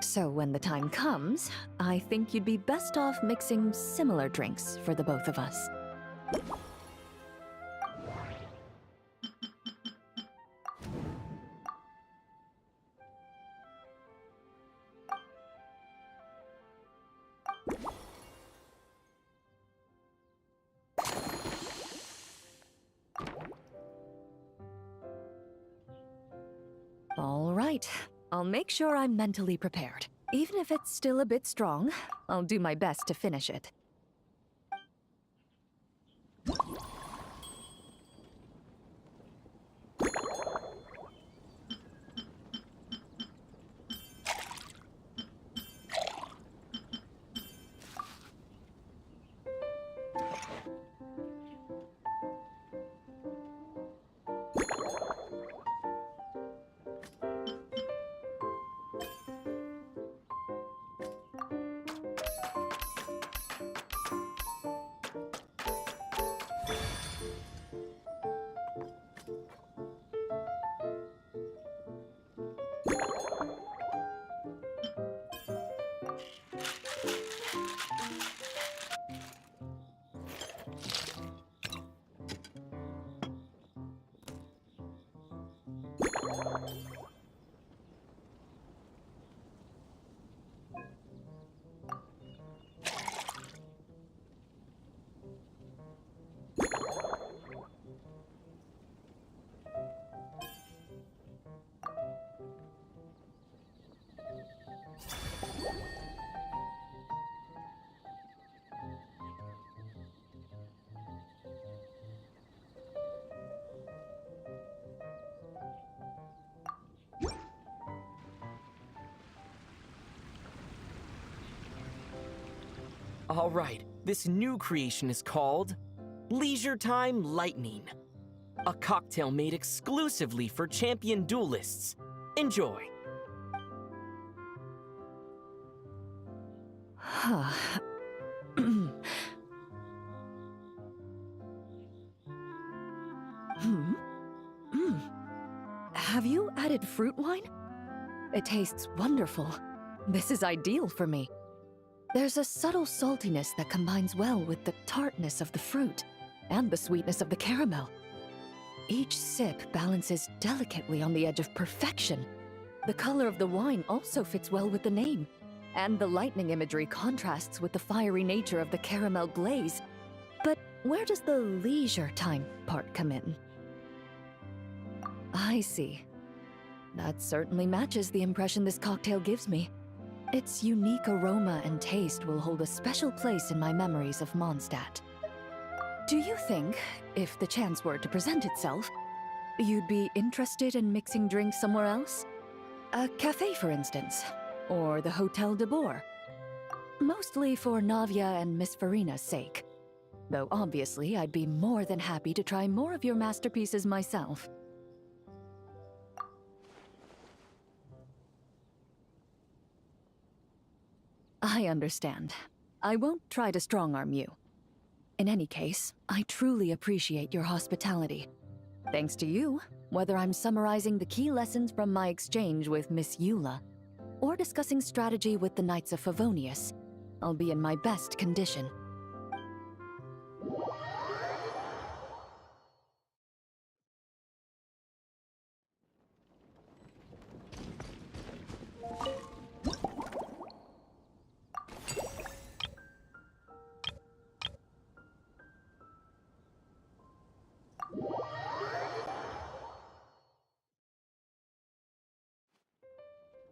So when the time comes, I think you'd be best off mixing similar drinks for the both of us. All right. I'll make sure I'm mentally prepared. Even if it's still a bit strong, I'll do my best to finish it. All right, this new creation is called Leisure Time Lightning. A cocktail made exclusively for champion duelists. Enjoy. Have you added fruit wine? It tastes wonderful. This is ideal for me. There's a subtle saltiness that combines well with the tartness of the fruit and the sweetness of the caramel. Each sip balances delicately on the edge of perfection. The color of the wine also fits well with the name, and the lightning imagery contrasts with the fiery nature of the caramel glaze. But where does the leisure time part come in? I see. That certainly matches the impression this cocktail gives me. Its unique aroma and taste will hold a special place in my memories of Mondstadt. Do you think, if the chance were to present itself, you'd be interested in mixing drinks somewhere else? A cafe, for instance, or the Hotel de Boer? Mostly for Navia and Miss Farina's sake. Though obviously I'd be more than happy to try more of your masterpieces myself. I understand. I won't try to strong-arm you. In any case, I truly appreciate your hospitality. Thanks to you, whether I'm summarizing the key lessons from my exchange with Miss Eula, or discussing strategy with the Knights of Favonius, I'll be in my best condition.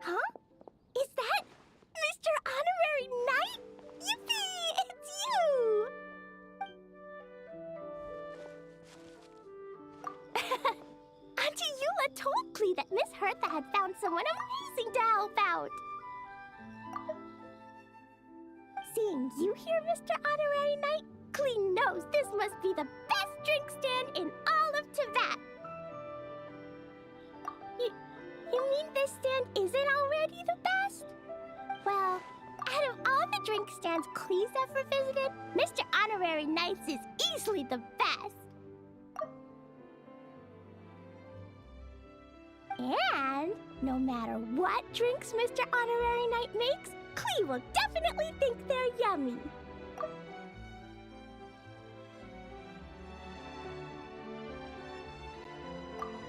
Huh? Is that Mr. Honorary Knight? Yippee! It's you! Auntie Eula told Klee that Miss Hertha had found someone amazing to help out. Seeing you here, Mr. Honorary Knight, Klee knows this must be the best drink stand in all of Teyvat. You mean this stand isn't already the best? Well, out of all the drink stands Klee's ever visited, Mr. Honorary Knight's is easily the best. And no matter what drinks Mr. Honorary Knight makes, Klee will definitely think they're yummy.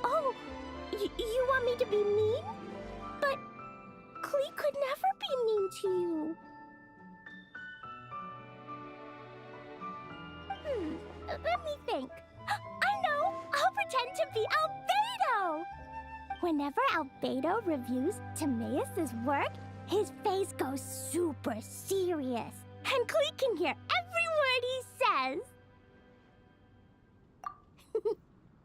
Oh, you want me to be mean? But Klee could never be mean to you. Let me think. I know! I'll pretend to be Albedo! Whenever Albedo reviews Timaeus' work, his face goes super serious, and Klee can hear every word he says.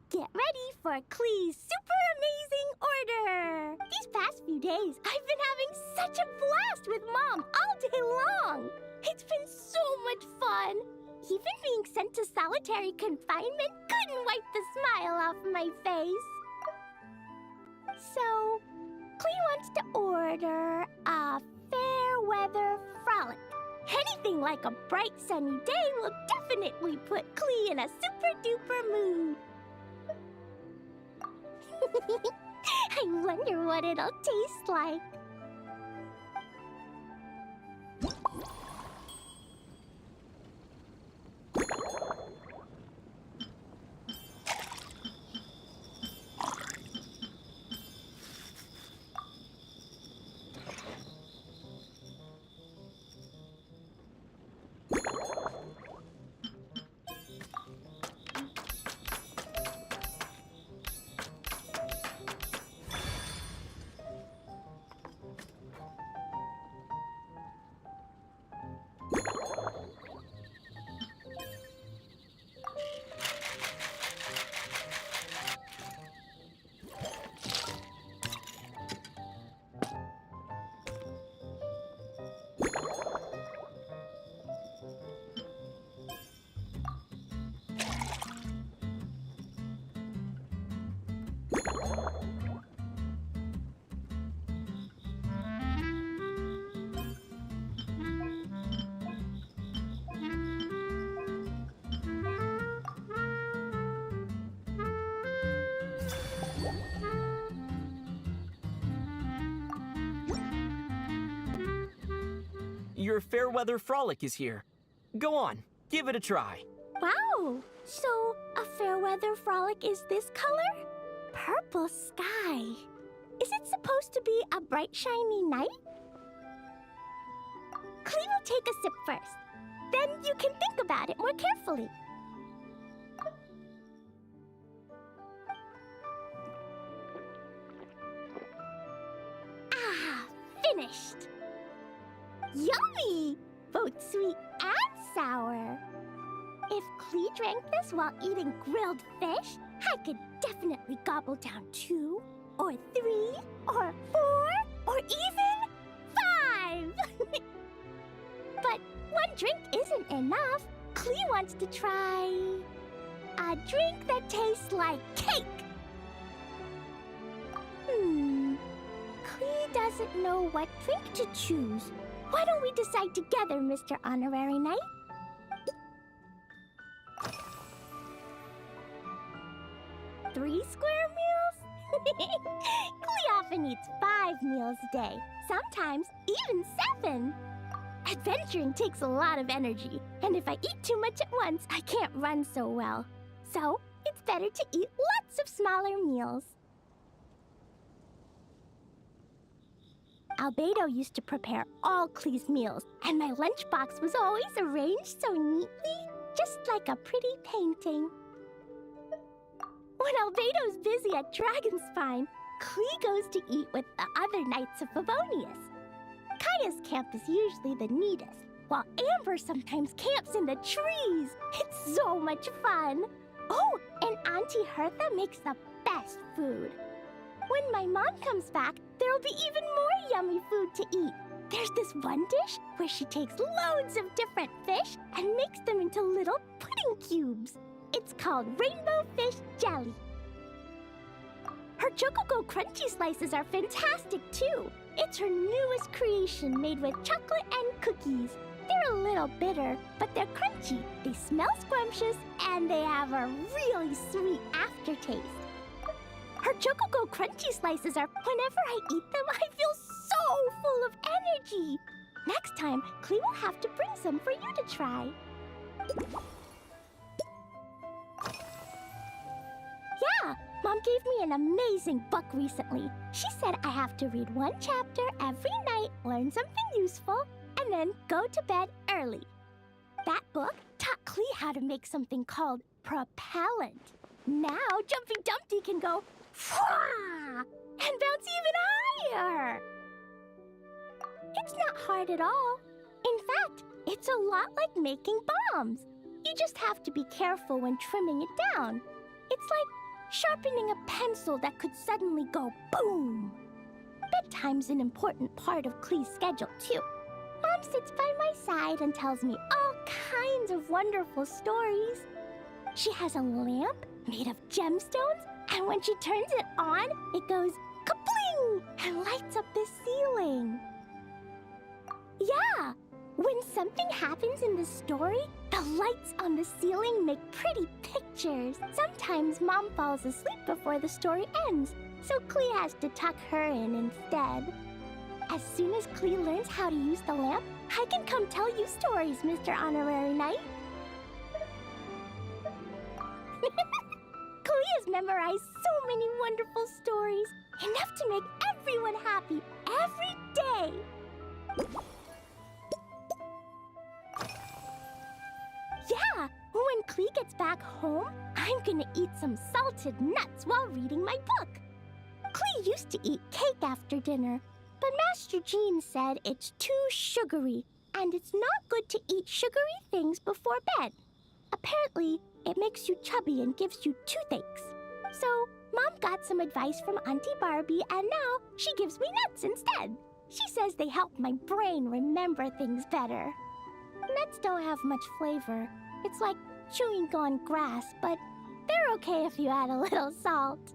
Get ready for Klee's super amazing order! These past few days, I've been having such a blast with Mom all day long! It's been so much fun! Even being sent to solitary confinement couldn't wipe the smile off my face. So, Klee wants to order a fair weather frolic. Anything like a bright sunny day will definitely put Klee in a super duper mood. I wonder what it'll taste like. Your Fairweather Frolic is here. Go on, give it a try. Wow! So, a Fairweather Frolic is this color? Purple sky. Is it supposed to be a bright, shiny night? Clee will take a sip first. Then you can think about it more carefully. Ah, finished. Yummy! Both sweet and sour. If Clee drank this while eating grilled fish, I could definitely gobble down 2, or 3, or 4, or even 5! But one drink isn't enough. Clee wants to try a drink that tastes like cake. Clee doesn't know what drink to choose. Why don't we decide together, Mr. Honorary Knight? Three square meals? Clee often eats 5 meals a day, sometimes even 7. Adventuring takes a lot of energy, and if I eat too much at once, I can't run so well. So, it's better to eat lots of smaller meals. Albedo used to prepare all Clee's meals, and my lunchbox was always arranged so neatly, just like a pretty painting. When Albedo's busy at Dragonspine, Clee goes to eat with the other Knights of Favonius. Kaya's camp is usually the neatest, while Amber sometimes camps in the trees. It's so much fun. Oh, and Auntie Hertha makes the best food. When my mom comes back, there'll be even more yummy food to eat. There's this one dish where she takes loads of different fish and makes them into little pudding cubes. It's called Rainbow Fish Jelly. Her Chococo Crunchy Slices are fantastic too. It's her newest creation made with chocolate and cookies. They're a little bitter, but they're crunchy. They smell scrumptious, and they have a really sweet aftertaste. Her Chococo Crunchy Slices are, whenever I eat them, I feel so full of energy. Next time, Clee will have to bring some for you to try. Yeah, Mom gave me an amazing book recently. She said I have to read 1 chapter every night, learn something useful, and then go to bed early. That book taught Clee how to make something called propellant. Now Jumpy Dumpty can go and bounce even higher. It's not hard at all. In fact, it's a lot like making bombs. You just have to be careful when trimming it down. It's like sharpening a pencil that could suddenly go boom. Bedtime's an important part of Clee's schedule, too. Mom sits by my side and tells me all kinds of wonderful stories. She has a lamp made of gemstones, and when she turns it on, it goes kabling and lights up the ceiling. Yeah, when something happens in the story, the lights on the ceiling make pretty pictures. Sometimes Mom falls asleep before the story ends, so Clee has to tuck her in instead. As soon as Clee learns how to use the lamp, I can come tell you stories, Mr. Honorary Knight. Clee has memorized so many wonderful stories, enough to make everyone happy every day. Yeah, when Clee gets back home, I'm gonna eat some salted nuts while reading my book. Clee used to eat cake after dinner, but Master Jean said it's too sugary, and it's not good to eat sugary things before bed. Apparently, it makes you chubby and gives you toothaches. So, Mom got some advice from Auntie Barbie, and now she gives me nuts instead. She says they help my brain remember things better. Nuts don't have much flavor. It's like chewing on grass, but they're okay if you add a little salt.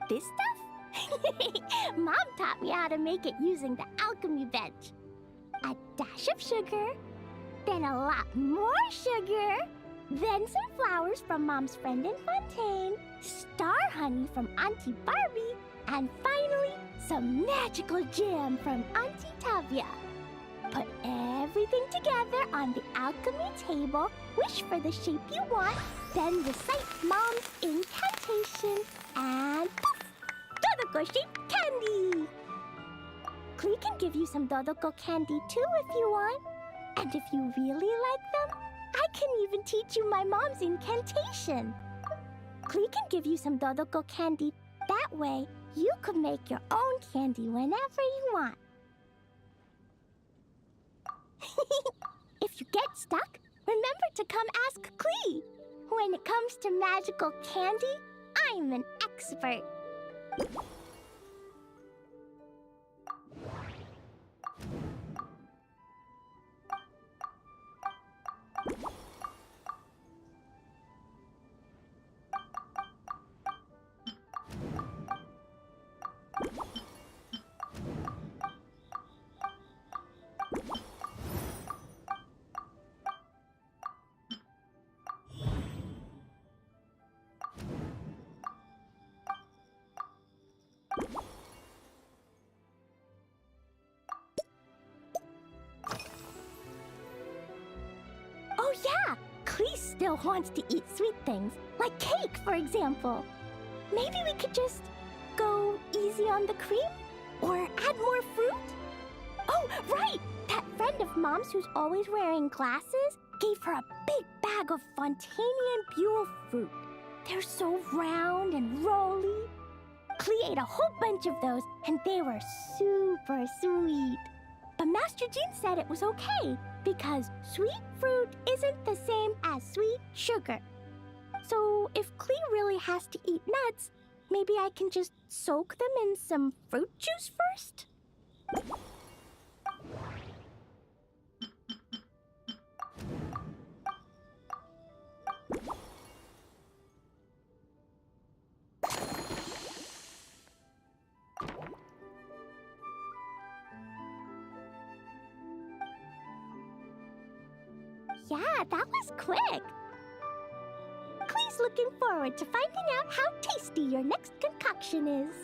This stuff? Mom taught me how to make it using the alchemy bench. A dash of sugar, then a lot more sugar, then some flowers from Mom's friend in Fontaine, star honey from Auntie Barbie, and finally, some magical jam from Auntie Tavia. Put everything together on the alchemy table, wish for the shape you want, then recite Mom's incantation, and poof! Dodoko-shaped candy! Klee can give you some Dodoko candy too if you want. And if you really like them, I can even teach you my mom's incantation. Klee can give you some Dodoko candy. That way, you could make your own candy whenever you want. If you get stuck, remember to come ask Klee. When it comes to magical candy, I'm an expert. Oh yeah, Klee still wants to eat sweet things, like cake, for example. Maybe we could just go easy on the cream? Or add more fruit? Oh, right! That friend of Mom's who's always wearing glasses gave her a big bag of Fontanian Buell fruit. They're so round and rolly. Klee ate a whole bunch of those, and they were super sweet. But Master Jean said it was okay, because sweet fruit isn't the same as sweet sugar. So if Klee really has to eat nuts, maybe I can just soak them in some fruit juice first? Yeah, that was quick. Klee's looking forward to finding out how tasty your next concoction is.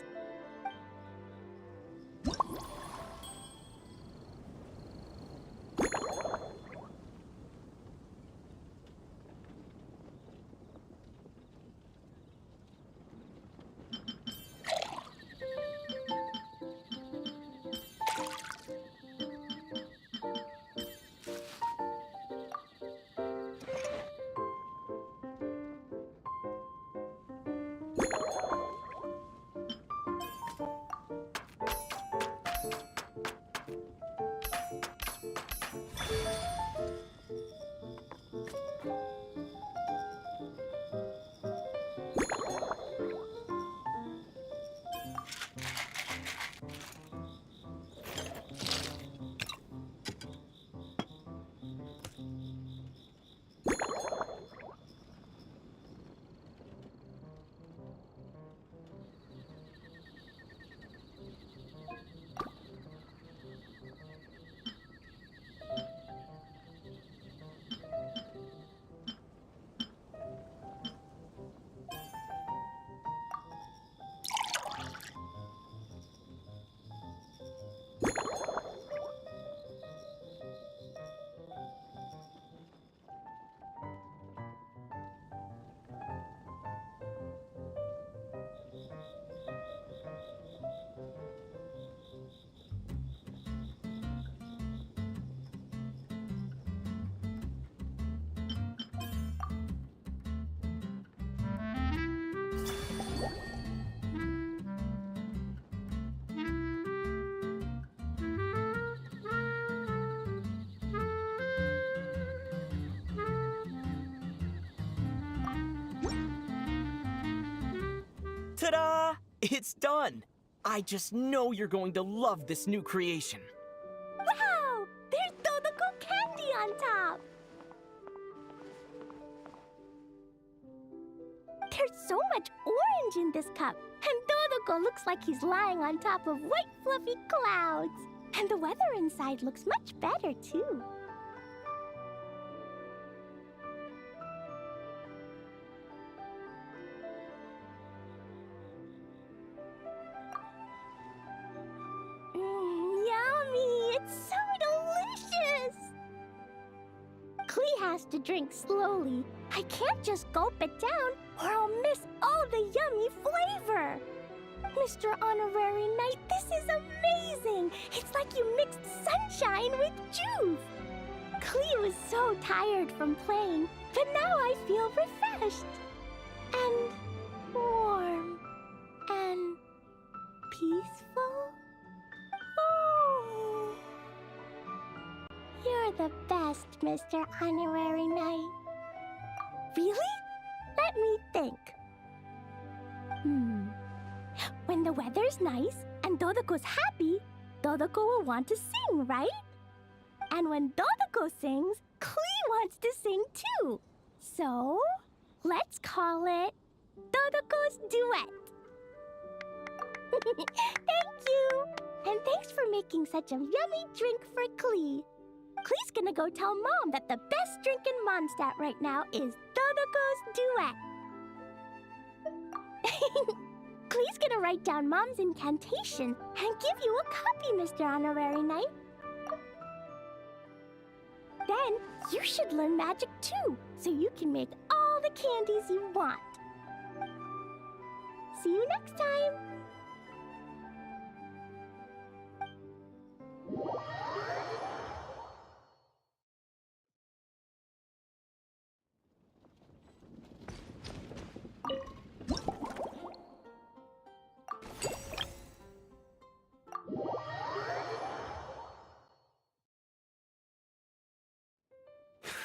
Ta-da! It's done! I just know you're going to love this new creation. Wow! There's Dodoko candy on top! much orange in this cup. And Dodoko looks like he's lying on top of white fluffy clouds. And the weather inside looks much better, too. Yummy! It's so delicious! Klee has to drink slowly. I can't just gulp it down, or I'll miss all the yummy flavor. Mr. Honorary Knight, this is amazing! It's like you mixed sunshine with juice! Klee was so tired from playing, but now I feel refreshed. And warm. And peaceful. Oh. You're the best, Mr. Honorary Knight. Really? Let me think. When the weather's nice and Dodoko's happy, Dodoko will want to sing, right? And when Dodoko sings, Klee wants to sing too. So, let's call it Dodoko's Duet. Thank you! And thanks for making such a yummy drink for Klee. Klee's gonna go tell Mom that the best drink in Mondstadt right now is Dodoko's Duet. Klee's gonna write down Mom's incantation and give you a copy, Mr. Honorary Knight. Then, you should learn magic too, so you can make all the candies you want. See you next time!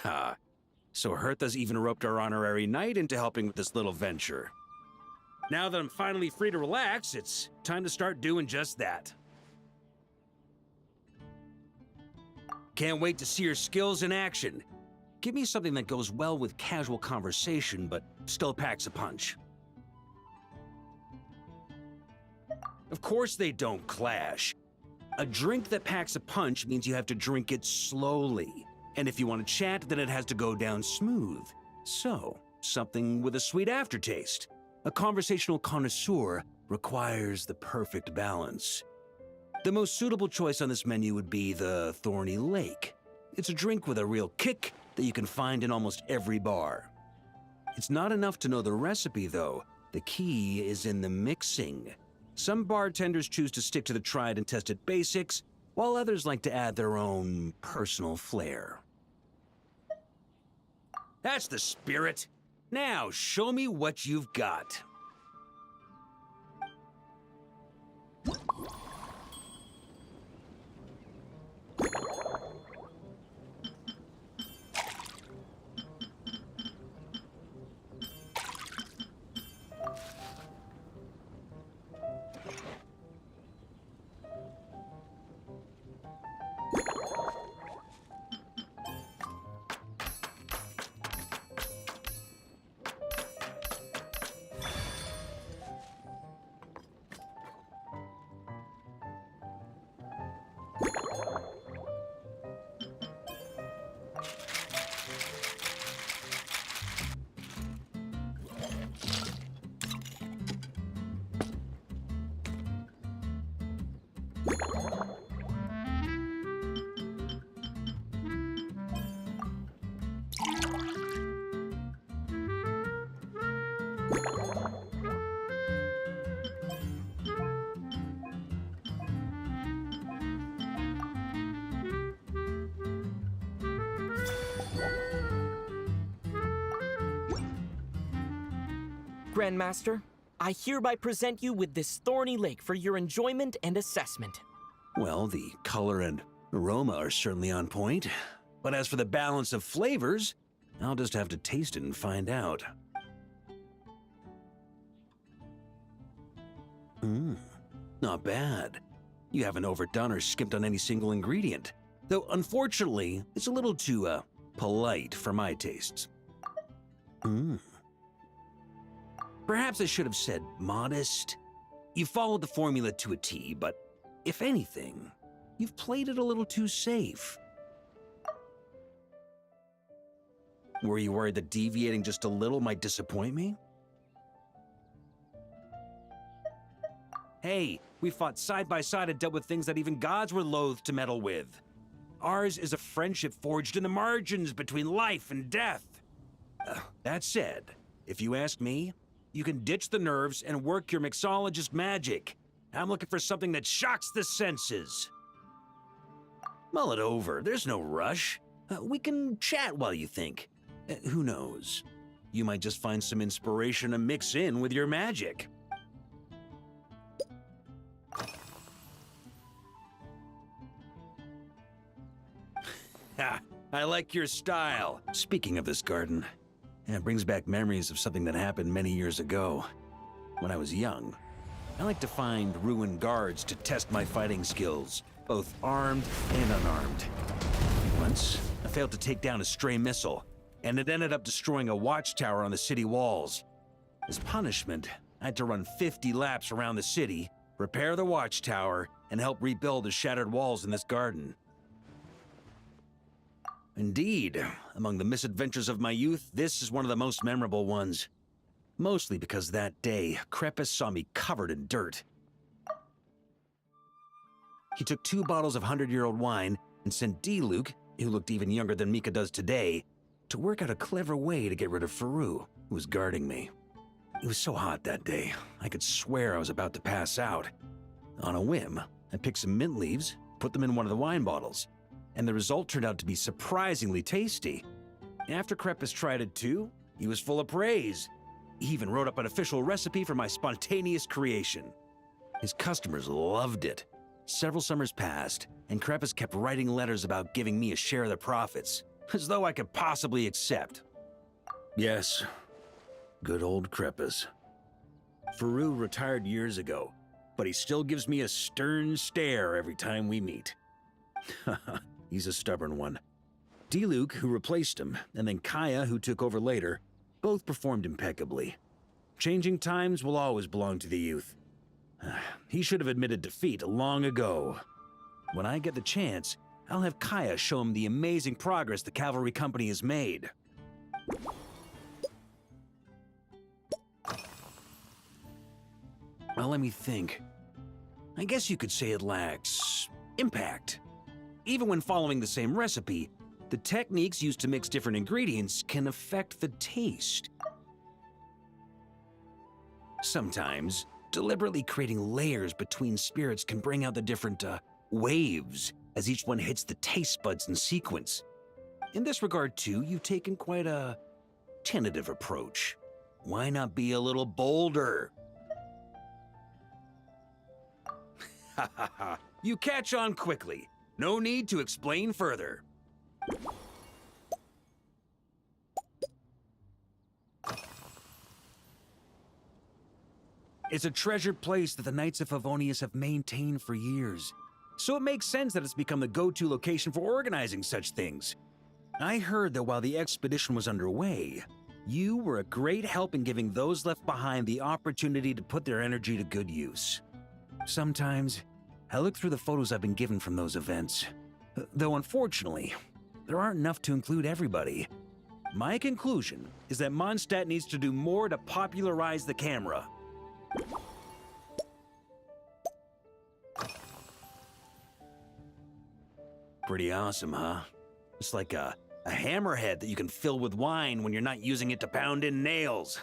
Ha! So Hertha's even roped our honorary knight into helping with this little venture. Now that I'm finally free to relax, it's time to start doing just that. Can't wait to see your skills in action. Give me something that goes well with casual conversation, but still packs a punch. Of course they don't clash. A drink that packs a punch means you have to drink it slowly. And if you want to chat, then it has to go down smooth. So, something with a sweet aftertaste. A conversational connoisseur requires the perfect balance. The most suitable choice on this menu would be the Thorny Lake. It's a drink with a real kick that you can find in almost every bar. It's not enough to know the recipe, though. The key is in the mixing. Some bartenders choose to stick to the tried and tested basics, while others like to add their own personal flair. That's the spirit. Now, show me what you've got. Grandmaster, I hereby present you with this Thorny Lake for your enjoyment and assessment. Well, the color and aroma are certainly on point. But as for the balance of flavors, I'll just have to taste it and find out. Not bad. You haven't overdone or skimped on any single ingredient. Though, unfortunately, it's a little too, polite for my tastes. Perhaps I should have said modest. You followed the formula to a T, but if anything, you've played it a little too safe. Were you worried that deviating just a little might disappoint me? Hey, we fought side by side and dealt with things that even gods were loath to meddle with. Ours is a friendship forged in the margins between life and death. That said, if you ask me, you can ditch the nerves and work your mixologist magic. I'm looking for something that shocks the senses. Mull it over, there's no rush. We can chat while you think. Who knows? You might just find some inspiration to mix in with your magic. Ha! I like your style. Speaking of this garden, it brings back memories of something that happened many years ago. When I was young, I liked to find ruined guards to test my fighting skills, both armed and unarmed. Once, I failed to take down a stray missile, and it ended up destroying a watchtower on the city walls. As punishment, I had to run 50 laps around the city, repair the watchtower, and help rebuild the shattered walls in this garden. Indeed, among the misadventures of my youth, this is one of the most memorable ones. Mostly because that day, Crepus saw me covered in dirt. He took 2 bottles of 100-year-old wine and sent D-Luke, who looked even younger than Mika does today, to work out a clever way to get rid of Faru, who was guarding me. It was so hot that day, I could swear I was about to pass out. On a whim, I picked some mint leaves, put them in one of the wine bottles, and the result turned out to be surprisingly tasty. After Crepus tried it too, he was full of praise. He even wrote up an official recipe for my spontaneous creation. His customers loved it. Several summers passed, and Crepus kept writing letters about giving me a share of the profits, as though I could possibly accept. Yes, good old Crepus. Faru retired years ago, but he still gives me a stern stare every time we meet. He's a stubborn one. D-Luke, who replaced him, and then Kaya, who took over later, both performed impeccably. Changing times will always belong to the youth. He should have admitted defeat long ago. When I get the chance, I'll have Kaya show him the amazing progress the cavalry company has made. Well, let me think. I guess you could say it lacks impact. Even when following the same recipe, the techniques used to mix different ingredients can affect the taste. Sometimes, deliberately creating layers between spirits can bring out the different waves as each one hits the taste buds in sequence. In this regard, too, you've taken quite a tentative approach. Why not be a little bolder? Ha ha ha, you catch on quickly. No need to explain further. It's a treasured place that the Knights of Favonius have maintained for years, so it makes sense that it's become the go-to location for organizing such things. I heard that while the expedition was underway, you were a great help in giving those left behind the opportunity to put their energy to good use. Sometimes, I look through the photos I've been given from those events, though unfortunately, there aren't enough to include everybody. My conclusion is that Mondstadt needs to do more to popularize the camera. Pretty awesome, huh? It's like a hammerhead that you can fill with wine when you're not using it to pound in nails.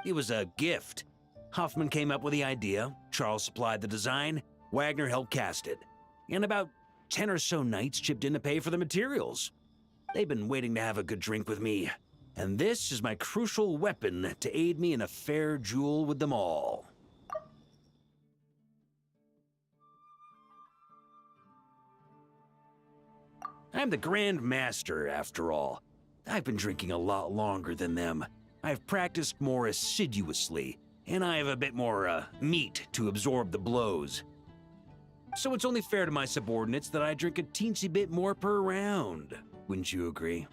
It was a gift. Hoffman came up with the idea, Charles supplied the design, Wagner helped cast it, and about 10 or so knights chipped in to pay for the materials. They've been waiting to have a good drink with me, and this is my crucial weapon to aid me in a fair duel with them all. I'm the Grand Master, after all. I've been drinking a lot longer than them. I've practiced more assiduously, and I have a bit more, meat to absorb the blows. So it's only fair to my subordinates that I drink a teensy bit more per round. Wouldn't you agree?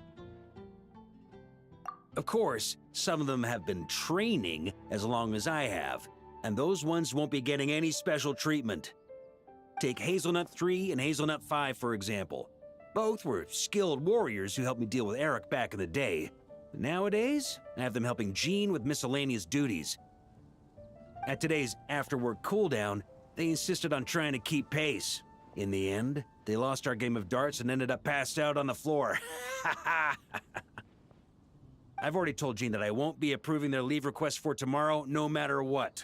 Of course, some of them have been training as long as I have, and those ones won't be getting any special treatment. Take Hazelnut 3 and Hazelnut 5, for example. Both were skilled warriors who helped me deal with Eric back in the day. Nowadays, I have them helping Jean with miscellaneous duties. At today's after-work cooldown, they insisted on trying to keep pace. In the end, they lost our game of darts and ended up passed out on the floor. I've already told Jean that I won't be approving their leave request for tomorrow, no matter what.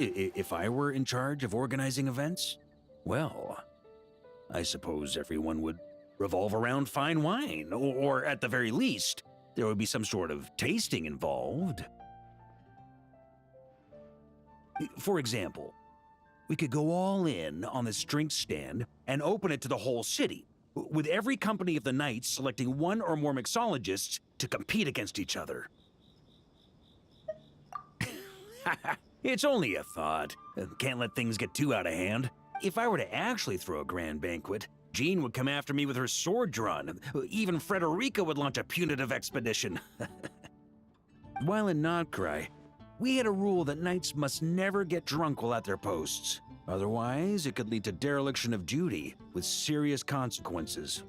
If I were in charge of organizing events, well, I suppose everyone would revolve around fine wine, or at the very least, there would be some sort of tasting involved. For example, we could go all in on this drink stand and open it to the whole city, with every company of the night selecting one or more mixologists to compete against each other. It's only a thought. Can't let things get too out of hand. If I were to actually throw a grand banquet, Jean would come after me with her sword drawn. Even Frederica would launch a punitive expedition. While in Nodcry, we had a rule that knights must never get drunk while at their posts. Otherwise, it could lead to dereliction of duty, with serious consequences.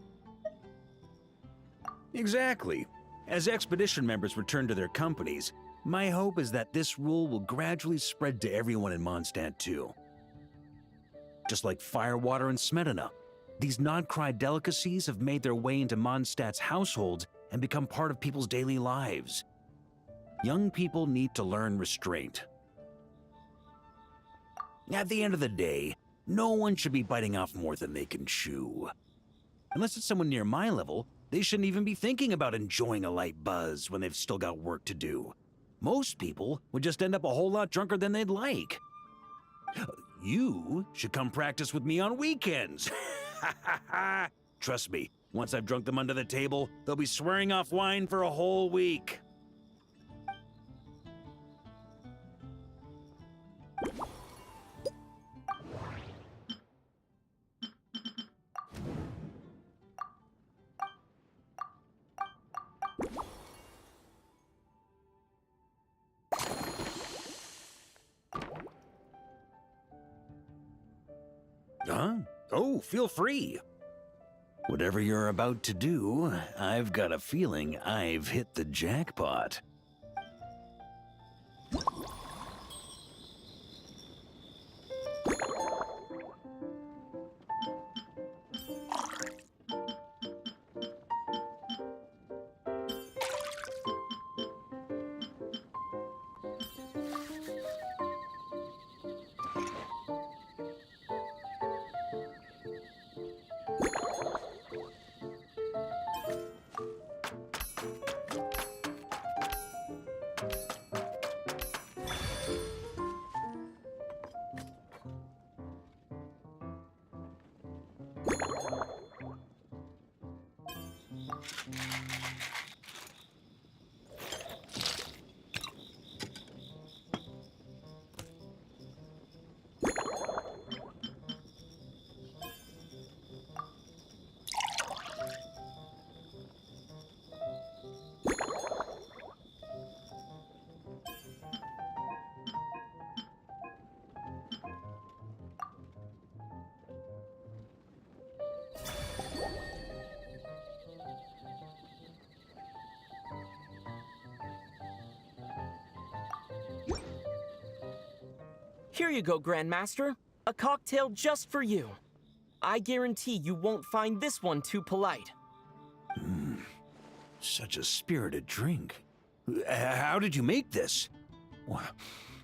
Exactly. As expedition members return to their companies, my hope is that this rule will gradually spread to everyone in Mondstadt too. Just like firewater and Smedina, these Nodcry delicacies have made their way into Mondstadt's households and become part of people's daily lives. Young people need to learn restraint. At the end of the day, no one should be biting off more than they can chew. Unless it's someone near my level, they shouldn't even be thinking about enjoying a light buzz when they've still got work to do. Most people would just end up a whole lot drunker than they'd like. You should come practice with me on weekends. Trust me, once I've drunk them under the table, they'll be swearing off wine for a whole week. Huh? Oh, feel free. Whatever you're about to do, I've got a feeling I've hit the jackpot. Here you go, Grandmaster. A cocktail just for you. I guarantee you won't find this one too polite. Such a spirited drink. How did you make this? Well,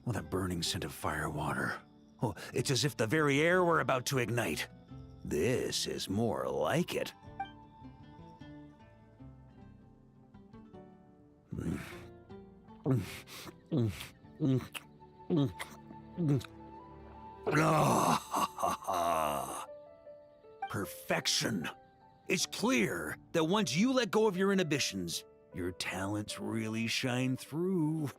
that burning scent of firewater. Oh, it's as if the very air were about to ignite. This is more like it. Perfection. It's clear that once you let go of your inhibitions, your talents really shine through.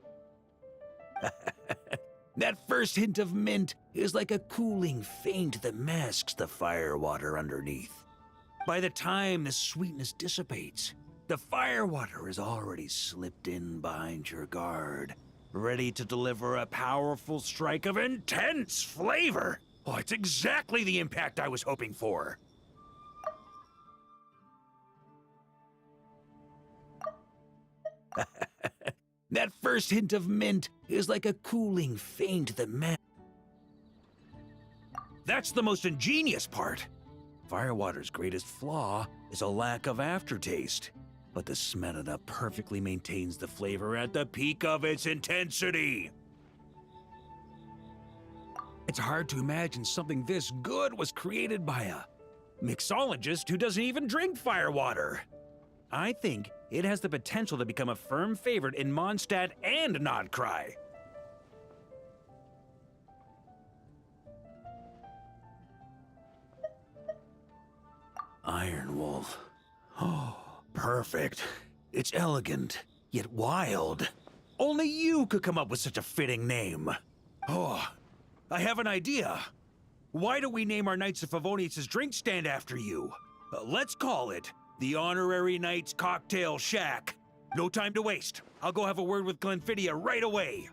That first hint of mint is like a cooling feint that masks the firewater underneath. By the time the sweetness dissipates, the firewater has already slipped in behind your guard, ready to deliver a powerful strike of intense flavor. Oh, it's exactly the impact I was hoping for. That first hint of mint is like a cooling feint that That's the most ingenious part. Firewater's greatest flaw is a lack of aftertaste, but the Smetana perfectly maintains the flavor at the peak of its intensity. It's hard to imagine something this good was created by a mixologist who doesn't even drink firewater. I think it has the potential to become a firm favorite in Mondstadt and Nodcry. Iron Wolf. Oh, perfect. It's elegant, yet wild. Only you could come up with such a fitting name. Oh, I have an idea. Why don't we name our Knights of Favonius' drink stand after you? Let's call it the Honorary Knights Cocktail Shack. No time to waste. I'll go have a word with Glenfidia right away.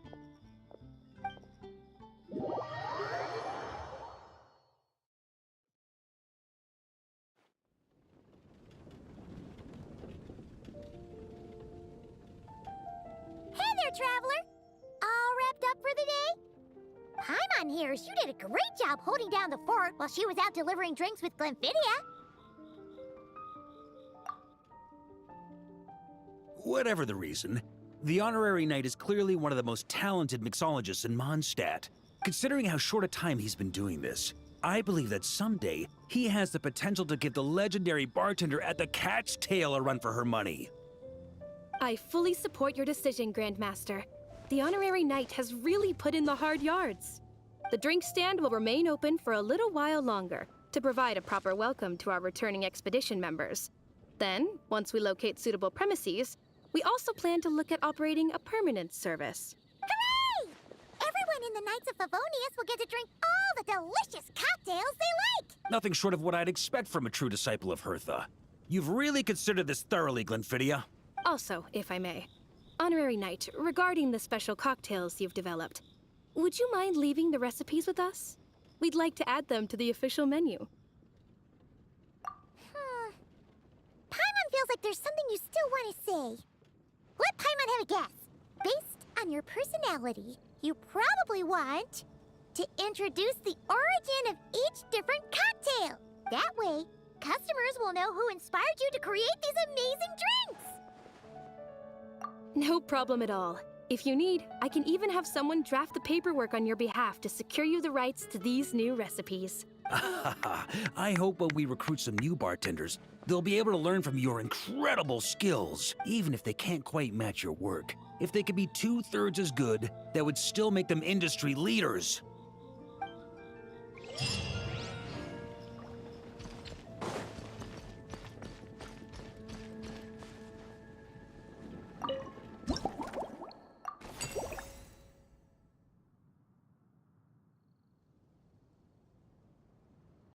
Hey there, traveler! All wrapped up for the day? Paimon hears you did a great job holding down the fort while she was out delivering drinks with Glenfidia. Whatever the reason, the Honorary Knight is clearly one of the most talented mixologists in Mondstadt. Considering how short a time he's been doing this, I believe that someday he has the potential to give the legendary bartender at the Cat's Tail a run for her money. I fully support your decision, Grandmaster. The Honorary Knight has really put in the hard yards. The drink stand will remain open for a little while longer to provide a proper welcome to our returning expedition members. Then, once we locate suitable premises, we also plan to look at operating a permanent service. Hooray! Everyone in the Knights of Favonius will get to drink all the delicious cocktails they like! Nothing short of what I'd expect from a true disciple of Hertha. You've really considered this thoroughly, Glenfidia. Also, if I may, Honorary Knight, regarding the special cocktails you've developed, would you mind leaving the recipes with us? We'd like to add them to the official menu. Paimon feels like there's something you still want to say. Let Paimon have a guess. Based on your personality, you probably want to introduce the origin of each different cocktail. That way, customers will know who inspired you to create these amazing drinks. No problem at all. If you need, I can even have someone draft the paperwork on your behalf to secure you the rights to these new recipes. I hope when we recruit some new bartenders, they'll be able to learn from your incredible skills, even if they can't quite match your work. If they could be 2/3 as good, that would still make them industry leaders.